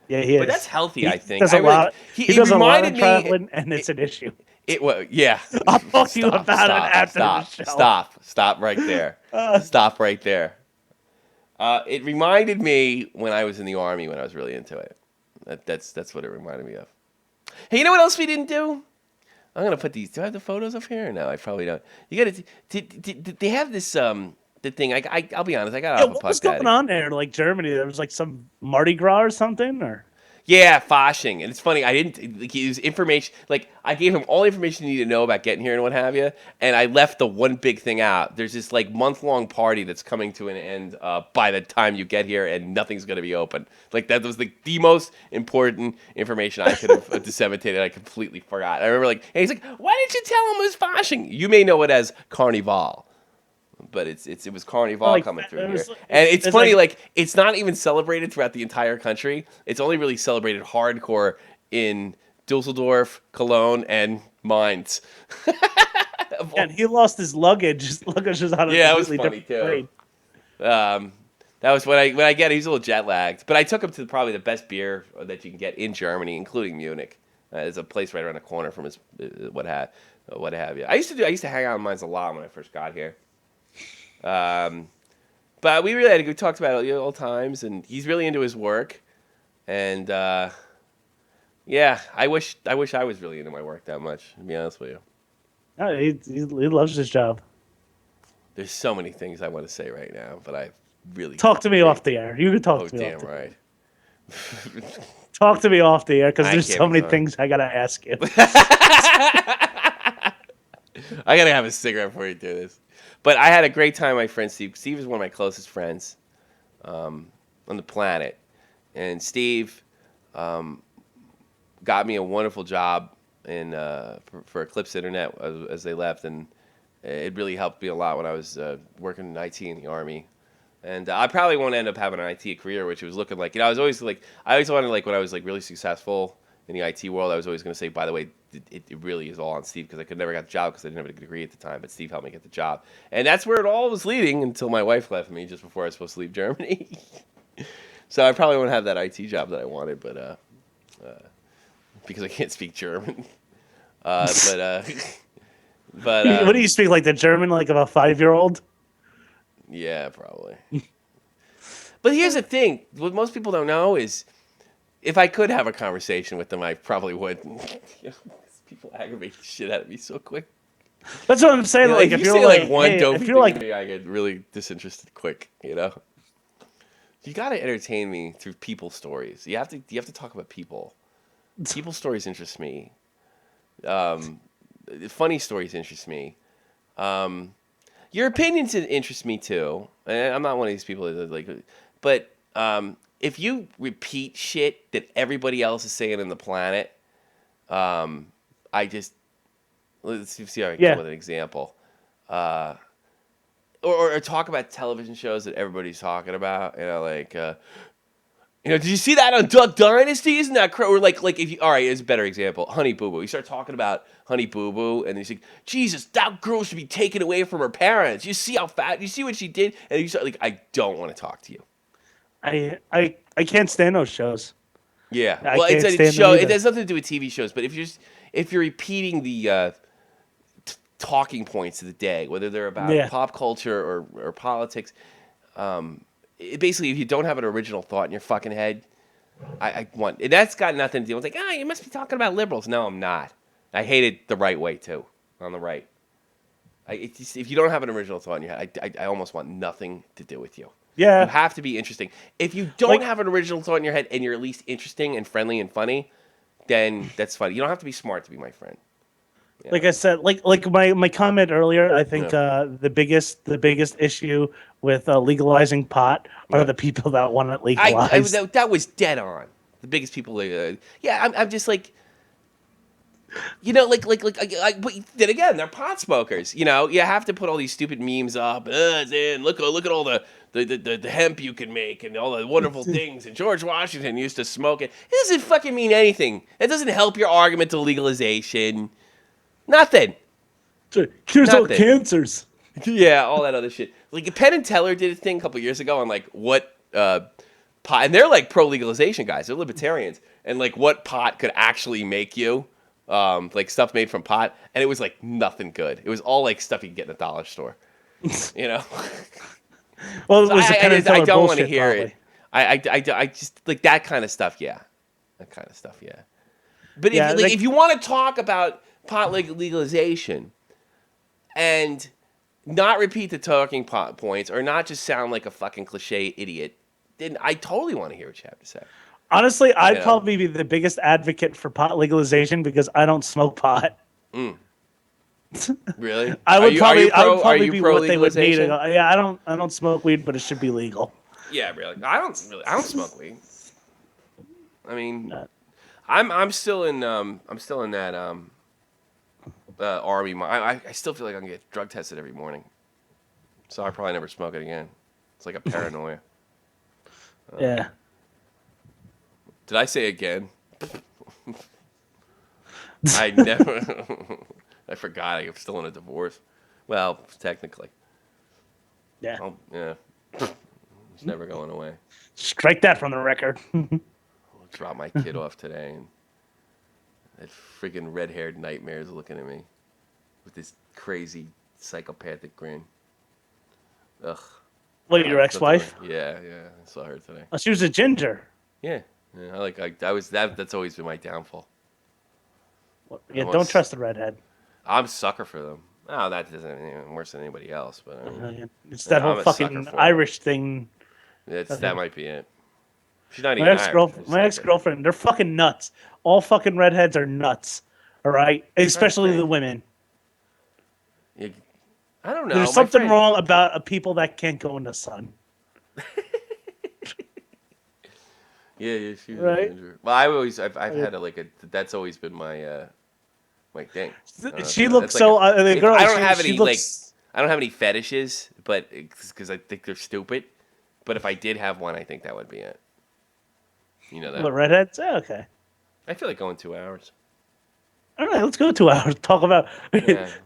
Yeah, he is. But that's healthy, I think. Does a lot. He does a lot of traveling, and it's an issue. Yeah. I'll talk to you about it after the show. Stop right there. Stop right there. It reminded me when I was in the Army when I was really into it. That's what it reminded me of. Hey, you know what else we didn't do? I'm gonna put these. Do I have the photos up here? No, I probably don't. You gotta. They have this the thing. I'll be honest. I got off a podcast. What was going on there? Germany, there was some Mardi Gras or something, or. Yeah, Foshing. And it's funny, I didn't, like, he was information, like, I gave him all the information he needed to know about getting here and what have you, and I left the one big thing out. There's this, like, month-long party that's coming to an end by the time you get here, and nothing's going to be open. Like, that was the most important information I could have disseminated. I completely forgot. I remember, like, and he's like, why didn't you tell him it was Foshing? You may know it as Carnival. But it was Carnival like, coming through here. And it's funny, like, it's not even celebrated throughout the entire country. It's only really celebrated hardcore in Dusseldorf, Cologne, and Mainz. And he lost his luggage. His luggage was on a completely different plane. That was when I get it, he's a little jet lagged. But I took him to probably the best beer that you can get in Germany, including Munich. There's a place right around the corner from his what have you. I used to hang out in Mainz a lot when I first got here. But we really we talked about it old times, and he's really into his work, and yeah, I wish I was really into my work that much, to be honest with you. No, he loves his job. There's so many things I want to say right now, but I really talk to me off the air. You can talk to me. Damn right. Talk to me off the air because there's so many things I gotta ask you. I gotta have a cigarette before you do this. But I had a great time with my friend Steve. Steve is one of my closest friends on the planet. And Steve got me a wonderful job for Eclipse Internet as they left. And it really helped me a lot when I was working in IT in the Army. And I probably won't end up having an IT career, which was looking like, I was always like, I always wanted, like, when I was like really successful in the IT world, I was always going to say, by the way, it really is all on Steve, because I could never get the job because I didn't have a degree at the time, but Steve helped me get the job. And that's where it all was leading until my wife left me just before I was supposed to leave Germany. So I probably won't have that IT job that I wanted, but because I can't speak German. But what do you speak, like the German, like of a 5-year-old? Yeah, probably. But here's the thing: what most people don't know is, if I could have a conversation with them, I probably would. People aggravate the shit out of me so quick. That's what I'm saying. Like, if you you're say like one hey, dope if thing you're like, to me, I get really disinterested quick. You know, you got to entertain me through people stories. You have to talk about people. People stories interest me. Funny stories interest me. Your opinions interest me too. And I'm not one of these people that like, but if you repeat shit that everybody else is saying on the planet, let's see how I can come with an example. Or talk about television shows that everybody's talking about. You know, like, did you see that on Duck Dynasty? Isn't that or like if you, all right, here's a better example. Honey Boo Boo. You start talking about Honey Boo Boo, and you say, Jesus, that girl should be taken away from her parents. You see how fat? You see what she did? And you start like, I don't want to talk to you. I can't stand those shows. Yeah, well, it's a show. It has nothing to do with TV shows. But if you're repeating the talking points of the day, whether they're about pop culture or politics, basically, if you don't have an original thought in your fucking head, I want. And that's got nothing to do with like, you must be talking about liberals. No, I'm not. I hate it the right way too, on the right. If you don't have an original thought in your head, I almost want nothing to do with you. Yeah. You have to be interesting. If you don't have an original thought in your head and you're at least interesting and friendly and funny, then that's funny. You don't have to be smart to be my friend. Yeah. Like I said, like my comment earlier, I think the biggest issue with legalizing pot are the people that want it legalized. That was dead on. The biggest people. I'm just like, but then again, they're pot smokers. You know, you have to put all these stupid memes up. Look at all the hemp you can make and all the wonderful things. And George Washington used to smoke it. It doesn't fucking mean anything. It doesn't help your argument to legalization. Nothing. Cures all cancers. Yeah, all that other shit. Like Penn and Teller did a thing a couple years ago on like what pot, and they're like pro legalization guys. They're libertarians, and like what pot could actually make you. Like stuff made from pot, and it was like nothing good. It was all like stuff you could get in a dollar store, you know. Well, it was I don't want to hear it. I just like that kind of stuff. Yeah, that kind of stuff. Yeah, but if you want to talk about pot legalization and not repeat the talking points or not just sound like a fucking cliche idiot, then I totally want to hear what you have to say. Honestly, I'd probably be the biggest advocate for pot legalization because I don't smoke pot. Really? I would probably be what they would need. legalization? Yeah, I don't smoke weed, but it should be legal. Yeah, really. I don't smoke weed. I mean, I'm still in that army. I still feel like I can get drug tested every morning, so I probably never smoke it again. It's like a paranoia. Yeah. Did I say again? I never. I forgot. I'm still in a divorce. Well, technically. Yeah. Yeah. It's never going away. Strike that from the record. I'll drop my kid off today, and that freaking red-haired nightmare is looking at me with this crazy psychopathic grin. Ugh. What, your ex-wife? Yeah, I saw her today. Oh, she was a ginger. Yeah. That's always been my downfall. Yeah, don't trust the redhead. I'm a sucker for them. Oh, that isn't even worse than anybody else, but I mean, it's that whole fucking Irish thing. That might be it. She's not My even ex-girlfriend. My ex-girlfriend. They're fucking nuts. All fucking redheads are nuts. All right, especially the women. I don't know. There's something wrong about people that can't go in the sun. Yeah, she's right. Well, I've had that's always been my thing. She looks so. The girl. I don't have any I don't have any fetishes, but because I think they're stupid. But if I did have one, I think that would be it. You know that. The redheads. Oh, okay. I feel like going 2 hours. All right, let's go 2 hours. Talk about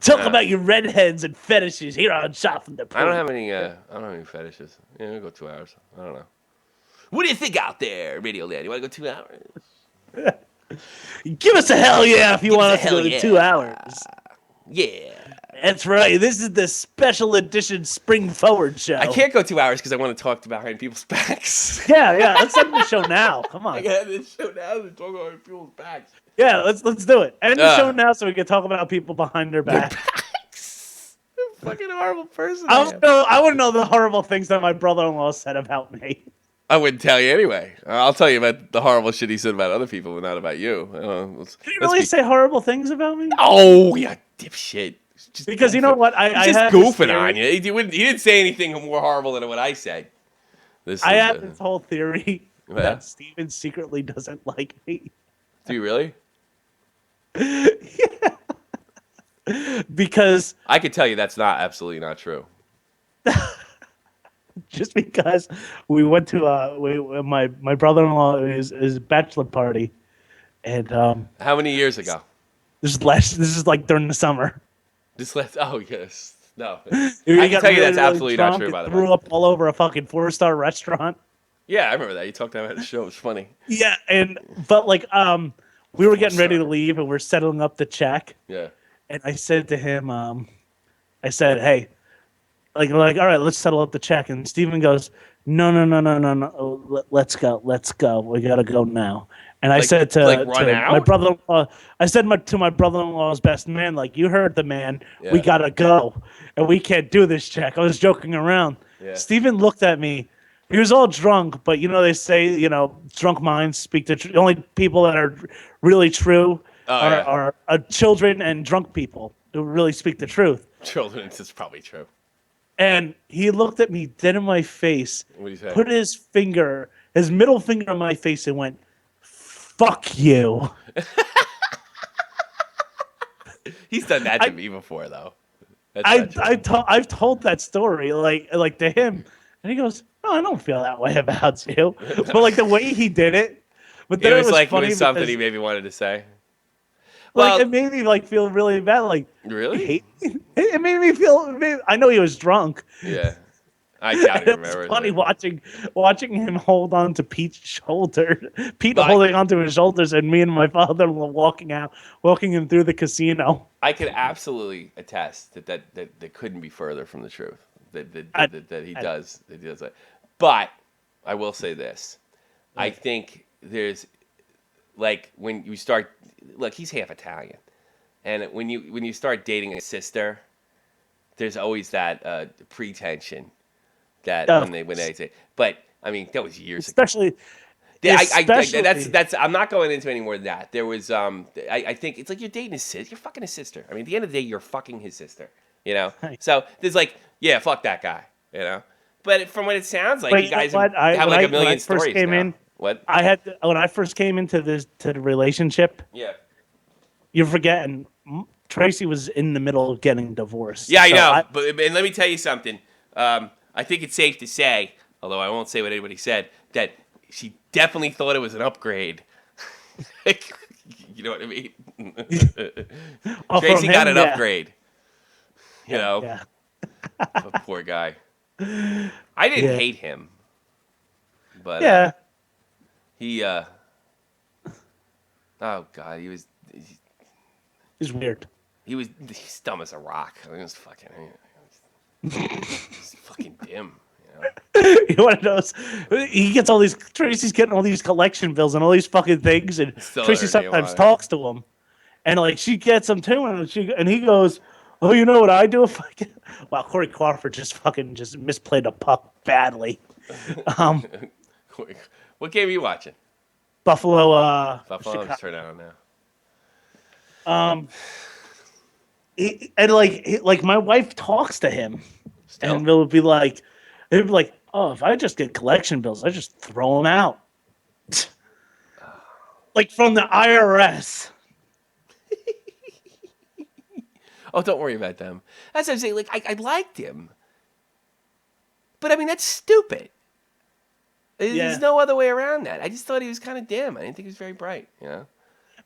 about your redheads and fetishes here on Shot from the Point. I don't have any fetishes. Yeah, we'll go 2 hours. I don't know. What do you think out there, Radio Land? You want to go 2 hours? Give us a hell yeah if you want us to go to 2 hours. Yeah. That's right. This is the special edition Spring Forward show. I can't go 2 hours because I want to talk behind people's backs. Yeah. Let's end the show now. Come on. I got this show now to talk behind people's backs. Yeah, let's do it. End the show now so we can talk about people behind their back. Fucking horrible person. I want to know the horrible things that my brother-in-law said about me. I wouldn't tell you anyway. I'll tell you about the horrible shit he said about other people, but not about you. Did he really say horrible things about me? Oh, yeah, dipshit. Because you know what? I just goofing on you. He didn't say anything more horrible than what I said. I have this whole theory that Steven secretly doesn't like me. Do you really? Yeah. Because I could tell you that's absolutely not true. Just because we went to my brother-in-law his bachelor party, and how many years ago? This is like during the summer. Oh yes, no. I can tell you that's absolutely not true. By the way, threw up all over a fucking 4-star restaurant. Yeah, I remember that. You talked about it at the show. It was funny. Yeah, but we were getting ready to leave and we're settling up the check. Yeah. And I said to him, I said, hey, all right, let's settle up the check. And Steven goes, no. Let's go. We gotta go now. And I said to my brother-in-law, to my brother-in-law's best man, you heard the man. Yeah. We gotta go, and we can't do this check. I was joking around. Yeah. Steven looked at me. He was all drunk, but they say drunk minds speak the truth. The only people that are really true are children and drunk people who really speak the truth. Children, it's probably true. And he looked at me dead in my face. What do you say? Put his middle finger on my face, and went, "Fuck you." He's done that to me before, though. I've told that story like to him, and he goes, "No, I don't feel that way about you." But the way he did it, but then it was funny. It was something he maybe wanted to say. Well, it made me feel really bad. Really? It made me feel. I know he was drunk. Yeah, I doubt he remembers. It's funny watching him hold on to Pete's shoulder. Pete holding onto his shoulders, and me and my father-in-law walking him through the casino. I can absolutely attest that couldn't be further from the truth. That he does that. But I will say this: I think there's when you start. Look, he's half Italian, and when you start dating a sister, there's always that pretension that when they say. But I mean, that was years ago. That's. I'm not going into any more than that. There was. I think it's like you're dating his sister. You're fucking his sister. I mean, at the end of the day, you're fucking his sister. You know. So there's like, yeah, fuck that guy. You know. But from what it sounds like, you guys have like a million stories now. What? When I first came into the relationship. Yeah. You're forgetting. Tracy was in the middle of getting divorced. Yeah, I know. But let me tell you something. I think it's safe to say, although I won't say what anybody said, that she definitely thought it was an upgrade. You know what I mean? Tracy got an upgrade. You know? Yeah. Poor guy. I didn't hate him. But he oh God, he's weird. He's dumb as a rock. I mean, he's fucking dim. You know what it knows? He gets all these. Tracy's getting all these collection bills and all these fucking things, and Tracy sometimes talks to him, and like she gets them too, and he goes, "Oh, you know what I do if I get?" Wow, Corey Crawford just misplayed a puck badly. What game are you watching? Buffalo. Buffalo. Turn it on now. And like my wife talks to him, and he'll be like, "Oh, if I just get collection bills, I just throw them out." Like from the IRS. Oh, don't worry about them. That's what I'm saying. Like, I liked him. But, I mean, that's stupid. There's no other way around that. I just thought he was kind of dim. I didn't think he was very bright, you know?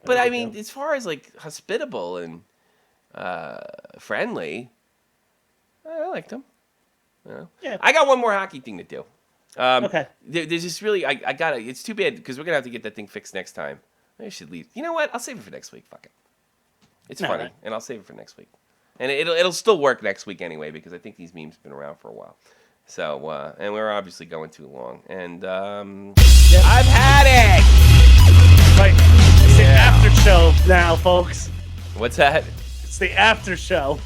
But, I mean, as far as, like, hospitable and friendly, I liked him. You know? Yeah. I got one more hockey thing to do. Okay. There's just really, I got to, it's too bad because we're going to have to get that thing fixed next time. I should leave. You know what? I'll save it for next week. Fuck it. It's funny, and I'll save it for next week. And it'll still work next week anyway because I think these memes have been around for a while. So, and we're obviously going too long. And I've had it! Right. It's the after show now, folks. What's that? It's the after show.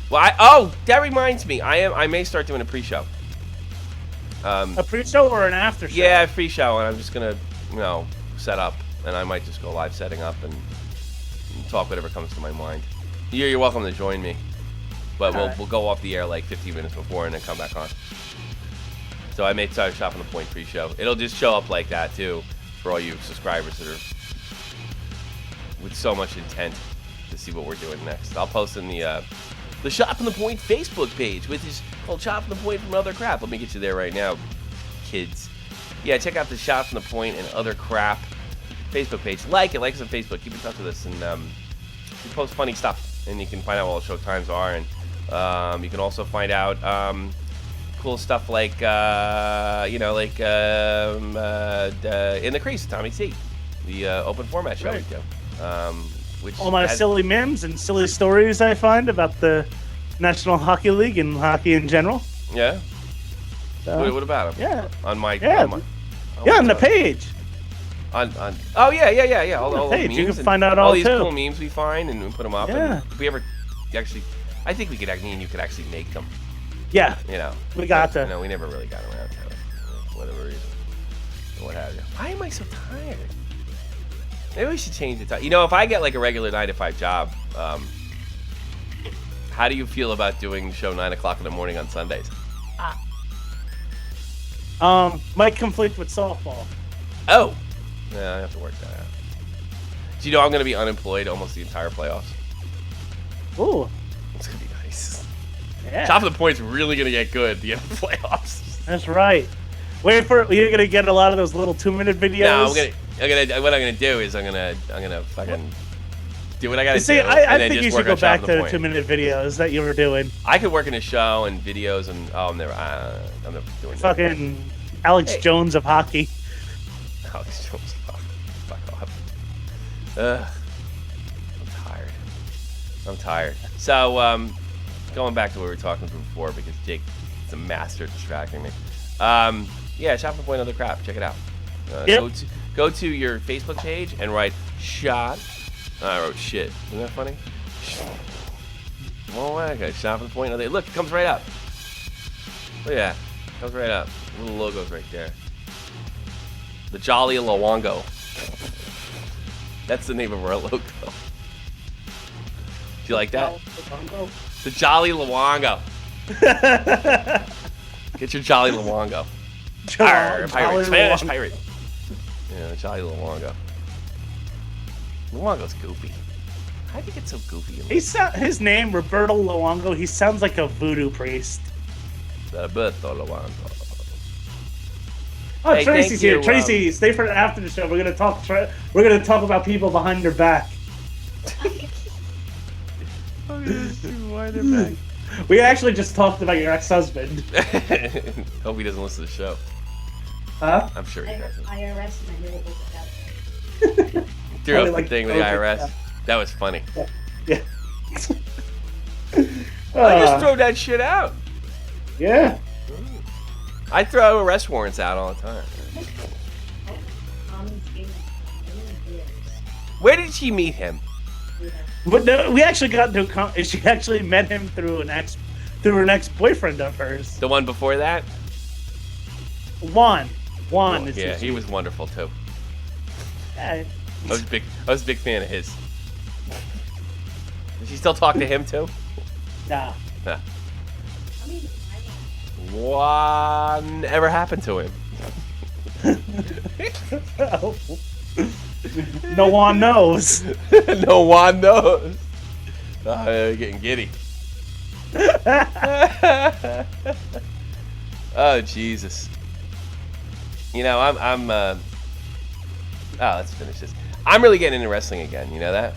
Well, that reminds me. I may start doing a pre-show. A pre-show or an after show? Yeah, a pre-show, and I'm just going to, set up. And I might just go live setting up and talk whatever comes to my mind. You're welcome to join me. But we'll go off the air like 15 minutes before and then come back on. So I may start Shopping the Point pre-show. It'll just show up like that, too, for all you subscribers that are with so much intent to see what we're doing next. I'll post in the Shopping the Point Facebook page, which is called Shopping the Point from Other Crap. Let me get you there right now, kids. Yeah, check out the Shopping the Point and Other Crap Facebook page. Like us on Facebook. Keep in touch with us, and we post funny stuff. And you can find out what all show times are, and you can also find out cool stuff like In the Crease, Tommy C, the open format show we do. Which all my silly memes and silly stories I find about the National Hockey League and hockey in general. Yeah. So, what about them? Yeah. On the page. On all those memes. You can find out all these cool memes we find and we put them up. Yeah. And if we ever actually, I think me and you could actually make them. Yeah. We got to. No, we never really got around to it for whatever reason. Or what have you. Why am I so tired? Maybe we should change the time. If I get like a regular 9 to 5 job, how do you feel about doing the show 9 o'clock in the morning on Sundays? Might conflict with softball. Oh. Yeah, I have to work that out. Do you know I'm going to be unemployed almost the entire playoffs? Ooh. It's going to be nice. Yeah. Top of the Point's really going to get good at the end of the playoffs. That's right. Wait for it. You're going to get a lot of those little 2-minute videos. No, what I'm going to do is I'm going to fucking do what I got to do. I think you should go back to the 2-minute videos that you were doing. I could work in a show and videos and I'm never doing fucking Alex Jones of hockey. Alex Jones of hockey. Fuck off. I'm tired. So, going back to what we were talking about before, because Jake is a master at distracting me. Shopping the Point Other Crap. Check it out. Go to your Facebook page and write shot. I wrote shit. Isn't that funny? Well, okay. Shopping the Point Other. Look, it comes right up. Look at that. It comes right up. The little logo's right there. The Jolly Luongo. That's the name of our logo. Do you like that? The Jolly Luongo. Get your Jolly Luongo. Arr, pirate, Spanish pirate. Yeah, Jolly Luongo. Luongo's goofy. How did he get so goofy? His name, Roberto Luongo, he sounds like a voodoo priest. Roberto Luongo. Oh, Hey, Tracy's thank here. you, Tracy, stay for after the show. We're gonna talk. We're gonna talk about people behind your back. We actually just talked about your ex-husband. Hope he doesn't listen to the show. Huh? I'm sure he doesn't. IRS Threw up the like thing with the COVID, IRS. yeah. That was funny. Yeah. I just throw that shit out. Yeah. I throw arrest warrants out all the time. Where did she meet him? But no, we actually got into. She actually met him through an ex-boyfriend of hers. The one before that? Juan. Is Yeah, his he name. was wonderful too. Yeah. I was a big fan of his. Does she still talk to him too? Nah. Nah. What ever happened to him? No one knows. No one knows. You're getting giddy. Oh Jesus. You know, let's finish this. I'm really getting into wrestling again. You know that?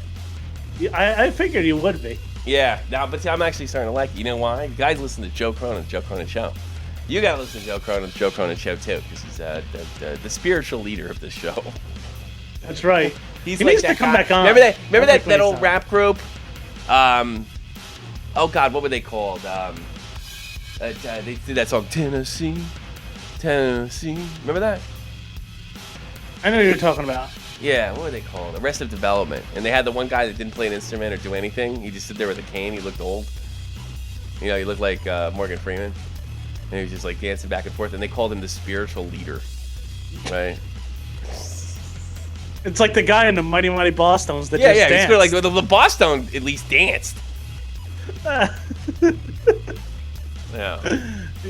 Yeah, I figured you would be. Yeah. Now, but see, I'm actually starting to like it. You know why? You guys listen to Joe Cronin, the Joe Cronin Show. You gotta listen to Joe Cronin, the Joe Cronin Show too, because he's the spiritual leader of this show. That's right. He needs to come back on. Remember that old rap group? Oh God, what were they called? They did that song Tennessee. Remember that? I know what you're talking about. Yeah, what were they called? Arrested Development. And they had the one guy that didn't play an instrument or do anything. He just stood there with a cane. He looked old. You know, he looked like Morgan Freeman. And he was just like dancing back and forth. And they called him the spiritual leader. Right? It's like the guy in the Mighty Mighty Bosstones that Yeah, just yeah. danced. He's like the Boston at least danced. Yeah.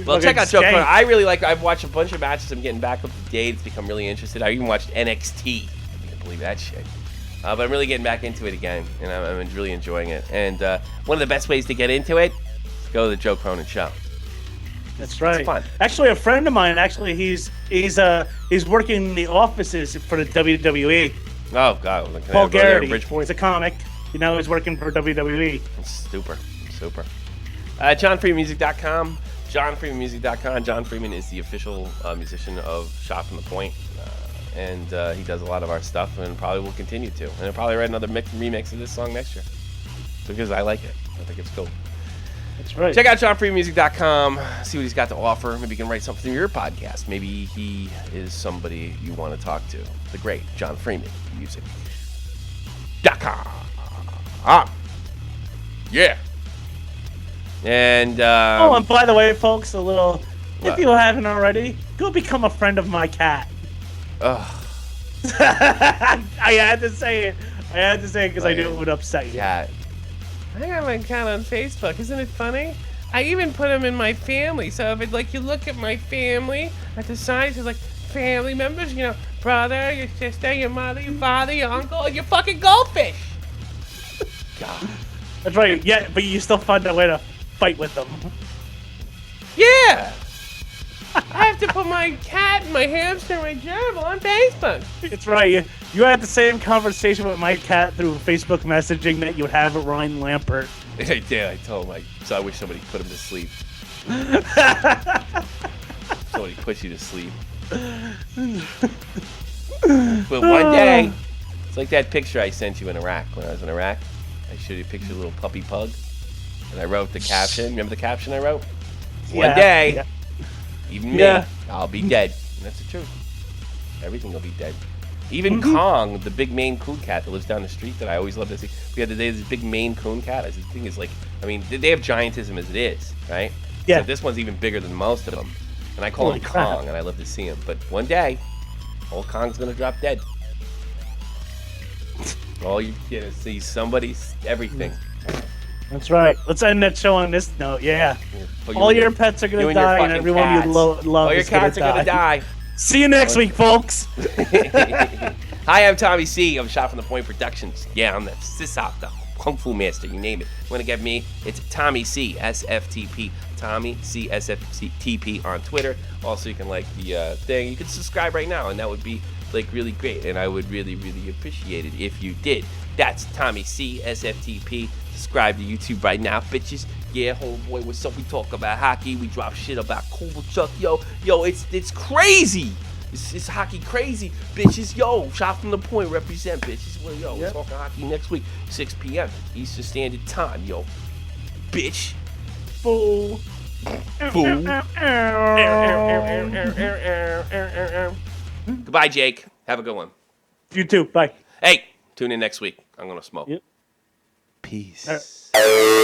Well, check out Joe Cronin. I really like. I've watched a bunch of matches. I'm getting back up to date. It's become really interested. I even watched NXT. I can't believe that shit. But I'm really getting back into it again, and I'm really enjoying it. And one of the best ways to get into it is go to the Joe Cronin Show. That's right. It's fun. Actually, a friend of mine. Actually, he's working in the offices for the WWE. Oh God, can Paul I go there, Garrity. Bridgeport? He's a comic. You know, he's working for WWE. Super. JohnFreemanMusic.com. JohnFreemanMusic.com. John Freeman is the official musician of Shot from the Point, and he does a lot of our stuff, and probably will continue to. And I'll probably write another remix of this song next year because I like it. I think it's cool. That's right. Check out JohnFreemanMusic.com. See what he's got to offer. Maybe you can write something for your podcast. Maybe he is somebody you want to talk to. The great John Freeman Music.com. Yeah. And and by the way, folks, a little. What? If you haven't already, go become a friend of my cat. Ugh. I had to say it. Because I knew it would upset you. Cat. I got my cat on Facebook. Isn't it funny? I even put him in my family. So if you look at my family, at the side, it's like family members, you know, brother, your sister, your mother, your father, your uncle, and your fucking goldfish. God. That's right. Yeah, but you still find a way to fight with them. Yeah. I have to put my cat, my hamster, and my gerbil on Facebook. It's right. You had the same conversation with my cat through Facebook messaging that you would have with Ryan Lampert. I did. I told him, so I wish somebody put him to sleep. Somebody put you to sleep. But one day, it's like that picture I sent you in Iraq. When I was in Iraq, I showed you a picture of a little puppy pug. And I wrote the caption. Remember the caption I wrote? One day, even me, I'll be dead. And that's the truth. Everything will be dead. Even Kong, the big Maine Coon cat that lives down the street that I always love to see. We had this big Maine Coon cat. This thing is like, I mean, they have giantism as it is, right? Yeah. So this one's even bigger than most of them. And I call him Kong, and I love to see him. But one day, Old Kong's gonna drop dead. All you're gonna see somebody's everything. That's right. Let's end that show on this note. Yeah. All your pets are gonna die, and everyone you love all your is gonna cats are gonna die. See you next week, folks. Hi, I'm Tommy C. of Shot from the Point Productions. Yeah, I'm the Sisop, the Kung Fu Master, you name it. Want to get me? It's Tommy C. SFTP. Tommy C. SFTP on Twitter. Also, you can like the thing. You can subscribe right now, and that would be like really great. And I would really, really appreciate it if you did. That's Tommy C. SFTP. Subscribe to YouTube right now, bitches. Yeah, homeboy, what's up? We talk about hockey. We drop shit about Kovalchuk. Yo, it's crazy. It's hockey crazy, bitches. Yo, Shot from the Point, represent, bitches. Well, yo, we're talking hockey next week, 6 p.m. Eastern Standard Time, yo. Bitch. Fool. Goodbye, Jake. Have a good one. You too. Bye. Hey, tune in next week. I'm going to smoke. Yep. Peace. Right.